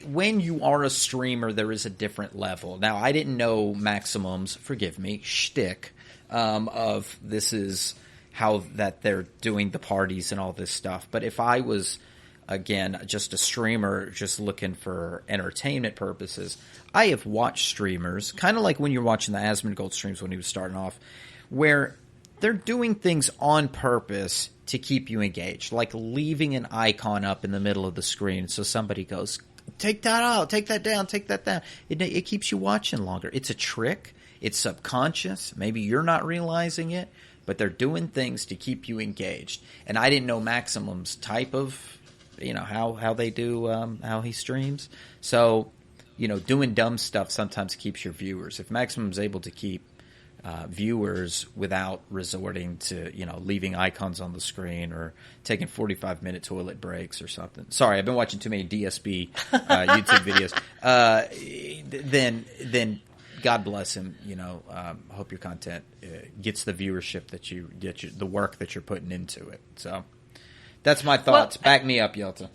when you are a streamer, there is a different level. Now, I didn't know Maximum's, forgive me, shtick of this is how that they're doing the parties and all this stuff. But if I was, again, just a streamer just looking for entertainment purposes, I have watched streamers, kind of like when you're watching the Asmongold streams when he was starting off, where they're doing things on purpose to keep you engaged, like leaving an icon up in the middle of the screen so somebody goes, take that out, take that down, take that down. It keeps you watching longer. It's a trick. It's subconscious. Maybe you're not realizing it, but they're doing things to keep you engaged. And I didn't know Maximum's type of, how they do, how he streams. So, doing dumb stuff sometimes keeps your viewers. If Maximum's able to keep viewers without resorting to, leaving icons on the screen or taking 45-minute toilet breaks or something. Sorry, I've been watching too many DSB YouTube videos. Then God bless him. Hope your content gets the viewership that you get, the work that you're putting into it. So that's my thoughts. Well, back me up, Yelta.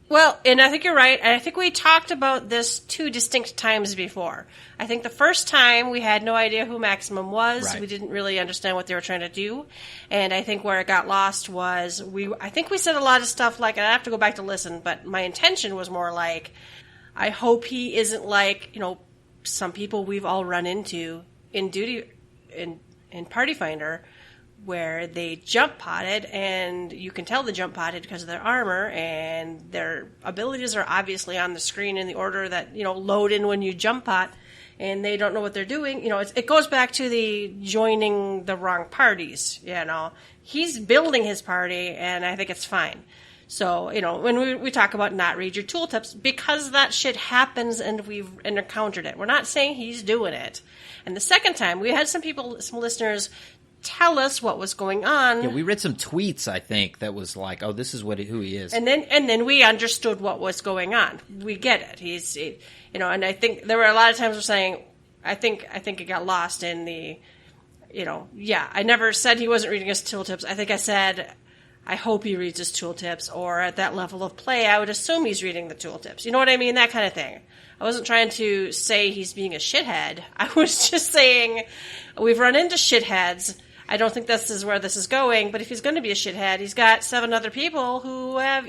Well, and I think you're right. I think we talked about this 2 distinct times before. I think the first time we had no idea who Maximum was. Right. We didn't really understand what they were trying to do. And I think where it got lost was I think we said a lot of stuff like, and I have to go back to listen, but my intention was more like, I hope he isn't like, some people we've all run into in Party Finder, where they jump potted, and you can tell they jump potted because of their armor, and their abilities are obviously on the screen in the order that, load in when you jump pot, and they don't know what they're doing. It goes back to the joining the wrong parties, He's building his party, and I think it's fine. So, when we talk about not read your tooltips, because that shit happens and we've encountered it. We're not saying he's doing it. And the second time, we had some listeners tell us what was going on. Yeah, we read some tweets, I think, that was like, "Oh, this is who he is." And then we understood what was going on. We get it. And I think there were a lot of times we're saying, I think it got lost in the, I never said he wasn't reading his tooltips. I think I said, I hope he reads his tooltips, or at that level of play, I would assume he's reading the tooltips. You know what I mean? That kind of thing. I wasn't trying to say he's being a shithead. I was just saying we've run into shitheads. I don't think this is where this is going, but if he's going to be a shithead, he's got 7 other people who have,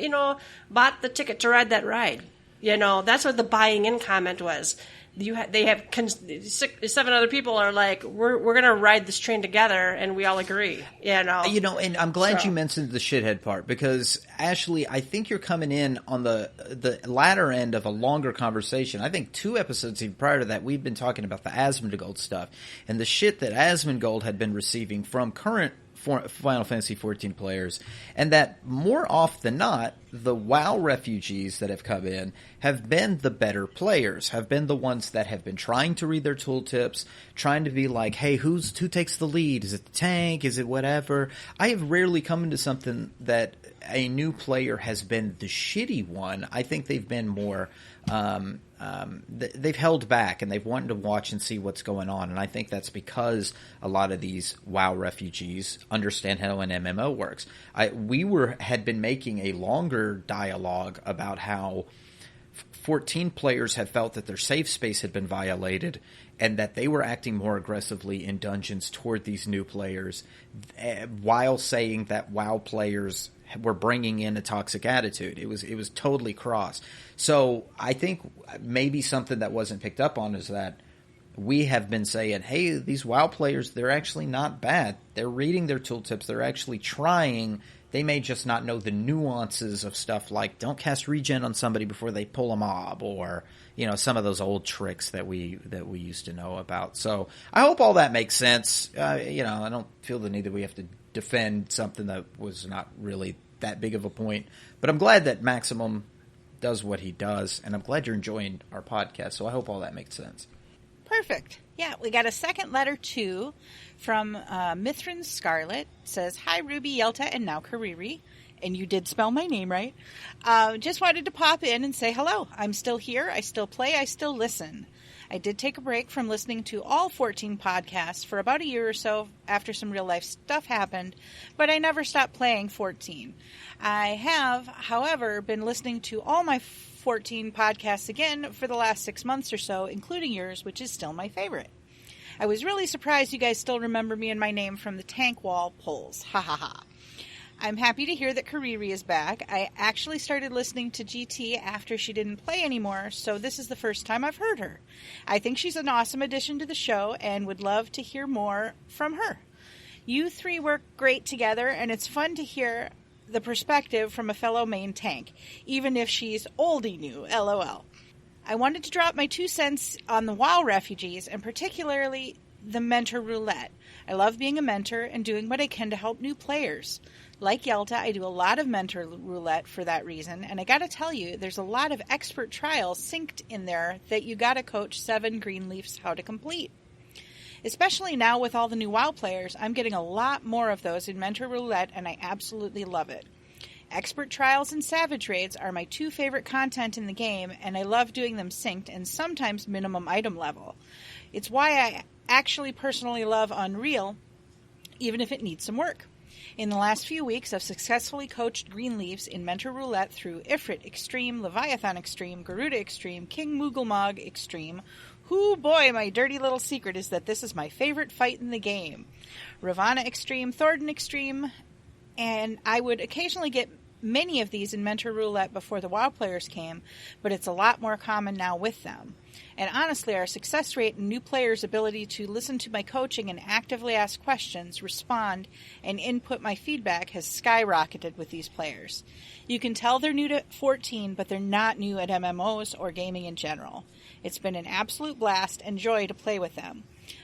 bought the ticket to ride that ride. That's what the buying in comment was. They have 7 other people are like, we're going to ride this train together, and we all agree. And I'm glad you mentioned the shithead part, because Ashley, I think you're coming in on the latter end of a longer conversation. I think 2 episodes even prior to that, we've been talking about the Asmongold stuff and the shit that Asmongold had been receiving from current Final Fantasy XIV players, and that more often than not, the WoW refugees that have come in have been the better players, have been the ones that have been trying to read their tooltips, trying to be like, hey, who takes the lead? Is it the tank? Is it whatever? I have rarely come into something that a new player has been the shitty one, I think they've been more they've held back and they've wanted to watch and see what's going on. And I think that's because a lot of these WoW refugees understand how an MMO works. We had been making a longer dialogue about how 14 players had felt that their safe space had been violated and that they were acting more aggressively in dungeons toward these new players while saying that WoW players were bringing in a toxic attitude. It was totally cross. So I think maybe something that wasn't picked up on is that we have been saying, hey, these WoW players, they're actually not bad. They're reading their tooltips. They're actually trying. They may just not know the nuances of stuff like don't cast regen on somebody before they pull a mob, or some of those old tricks that we used to know about. So I hope all that makes sense. I don't feel the need that we have to defend something that was not really that big of a point. But I'm glad that Maximum does what he does, and I'm glad you're enjoying our podcast. So I hope all that makes sense. Perfect. Yeah, we got a second letter, too, from Mithrin Scarlet. It says, hi, Ruby, Yelta, and now Kariri. And you did spell my name right. Just wanted to pop in and say hello. I'm still here. I still play. I still listen. I did take a break from listening to all 14 podcasts for about a year or so after some real-life stuff happened, but I never stopped playing 14. I have, however, been listening to all my 14 podcasts again for the last 6 months or so, including yours, which is still my favorite. I was really surprised you guys still remember me and my name from the tank wall polls. Ha ha ha. I'm happy to hear that Kariri is back. I actually started listening to GT after she didn't play anymore, so this is the first time I've heard her. I think she's an awesome addition to the show and would love to hear more from her. You three work great together, and it's fun to hear the perspective from a fellow main tank, even if she's oldie new, LOL. I wanted to drop my 2 cents on the WoW refugees, and particularly the mentor roulette. I love being a mentor and doing what I can to help new players. Like Yelta, I do a lot of mentor roulette for that reason, and I gotta tell you, there's a lot of expert trials synced in there that you gotta coach 7 Greenleafs how to complete. Especially now with all the new WoW players, I'm getting a lot more of those in mentor roulette, and I absolutely love it. Expert trials and savage raids are my 2 favorite content in the game, and I love doing them synced and sometimes minimum item level. It's why I actually personally love Unreal, even if it needs some work. In the last few weeks, I've successfully coached Greenleafs in Mentor Roulette through Ifrit Extreme, Leviathan Extreme, Garuda Extreme, King Mooglmog Extreme. Hoo boy, my dirty little secret is that this is my favorite fight in the game. Ravana Extreme, Thornton Extreme, and I would occasionally get many of these in Mentor Roulette before the WoW players came, but it's a lot more common now with them. And honestly, our success rate and new players' ability to listen to my coaching and actively ask questions, respond, and input my feedback has skyrocketed with these players. You can tell they're new to 14, but they're not new at MMOs or gaming in general. It's been an absolute blast and joy to play with them.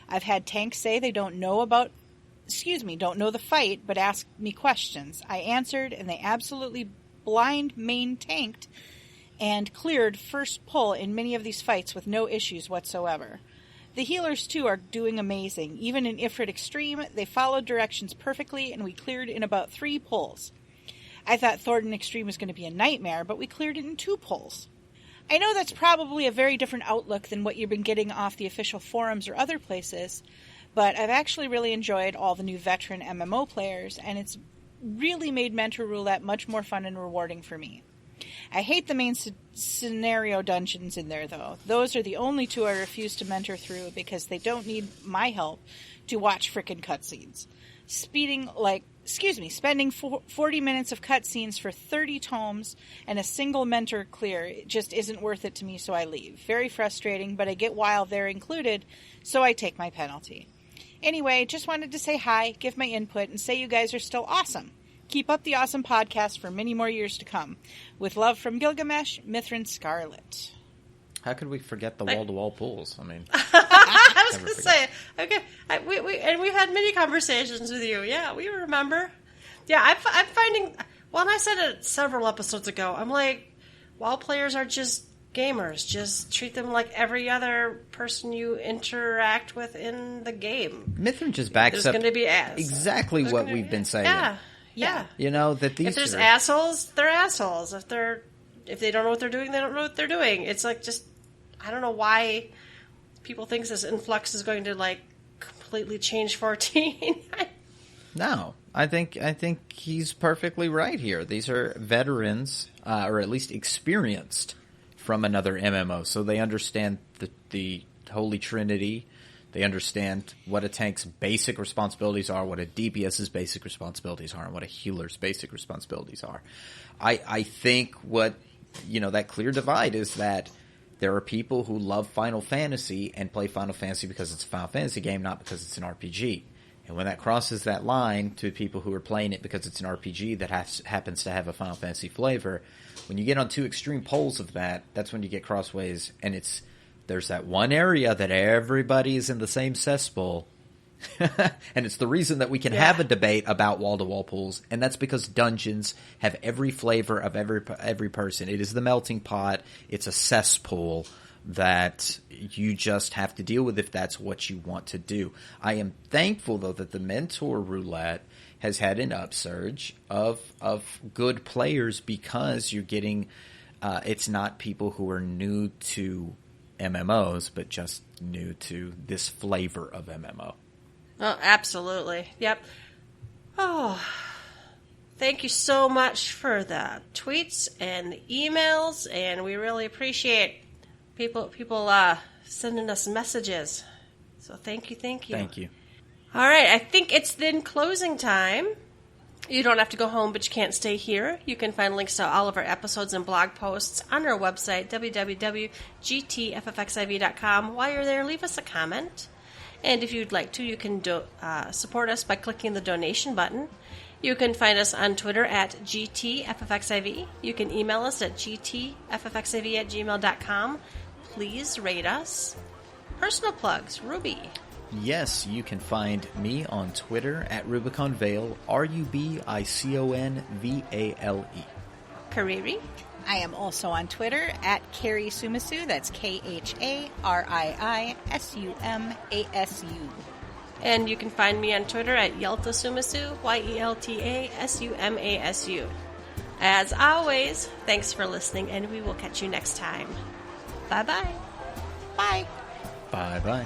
I've had tanks say they don't know the fight, but ask me questions. I answered, and they absolutely blind main tanked and cleared first pull in many of these fights with no issues whatsoever. The healers, too, are doing amazing. Even in Ifrit Extreme, they followed directions perfectly, and we cleared in about 3 pulls. I thought Thornton Extreme was going to be a nightmare, but we cleared it in 2 pulls. I know that's probably a very different outlook than what you've been getting off the official forums or other places, but I've actually really enjoyed all the new veteran MMO players, and it's really made Mentor Roulette much more fun and rewarding for me. I hate the main scenario dungeons in there, though. Those are the only 2 I refuse to mentor through because they don't need my help to watch frickin' cutscenes. Spending 40 minutes of cutscenes for 30 tomes and a single mentor clear just isn't worth it to me, so I leave. Very frustrating, but I get while they're included, so I take my penalty. Anyway, just wanted to say hi, give my input, and say you guys are still awesome. Keep up the awesome podcast for many more years to come. With love from Gilgamesh, Mithrin Scarlet. How could we forget the wall-to-wall pools? I mean, I was going to say, okay, we've had many conversations with you. Yeah, we remember. Yeah, I'm finding, well, and I said it several episodes ago, I'm like, WoW players are just gamers. Just treat them like every other person you interact with in the game. Mithrin just backs up going to be ads. exactly what we've been saying. Yeah. Yeah. You know, that these If there's are... assholes, they're assholes. If they don't know what they're doing, they don't know what they're doing. It's like just, I don't know why people think this influx is going to like completely change 14. No, I think he's perfectly right here. These are veterans, or at least experienced from another MMO, so they understand the Holy Trinity. They understand what a tank's basic responsibilities are, what a DPS's basic responsibilities are, and what a healer's basic responsibilities are. I think what, that clear divide is that there are people who love Final Fantasy and play Final Fantasy because it's a Final Fantasy game, not because it's an RPG. And when that crosses that line to people who are playing it because it's an RPG that happens to have a Final Fantasy flavor, when you get on two extreme poles of that, that's when you get crossways, and there's that one area that everybody is in the same cesspool. And it's the reason that we can have a debate about wall-to-wall pools, and that's because dungeons have every flavor of every person. It is the melting pot. It's a cesspool that you just have to deal with if that's what you want to do. I am thankful, though, that the Mentor Roulette has had an upsurge of good players, because you're getting it's not people who are new to MMOs, but just new to this flavor of MMO. Oh, absolutely. Yep. Oh, thank you so much for the tweets and the emails, and we really appreciate people sending us messages. So thank you. Thank you. All right, I think it's then closing time. You don't have to go home, but you can't stay here. You can find links to all of our episodes and blog posts on our website, www.gtffxiv.com. While you're there, leave us a comment. And if you'd like to, you can support us by clicking the donation button. You can find us on Twitter at GTFFXIV. You can email us at gtffxiv@gmail.com. Please rate us. Personal plugs, Ruby. Yes, you can find me on Twitter at Rubicon Vale, RUBICONVALE. Kariri. I am also on Twitter at Carrie Sumasu. That's KHARIISUMASU. And you can find me on Twitter at Yelta Sumasu, YELTASUMASU. As always, thanks for listening, and we will catch you next time. Bye-bye. Bye. Bye-bye.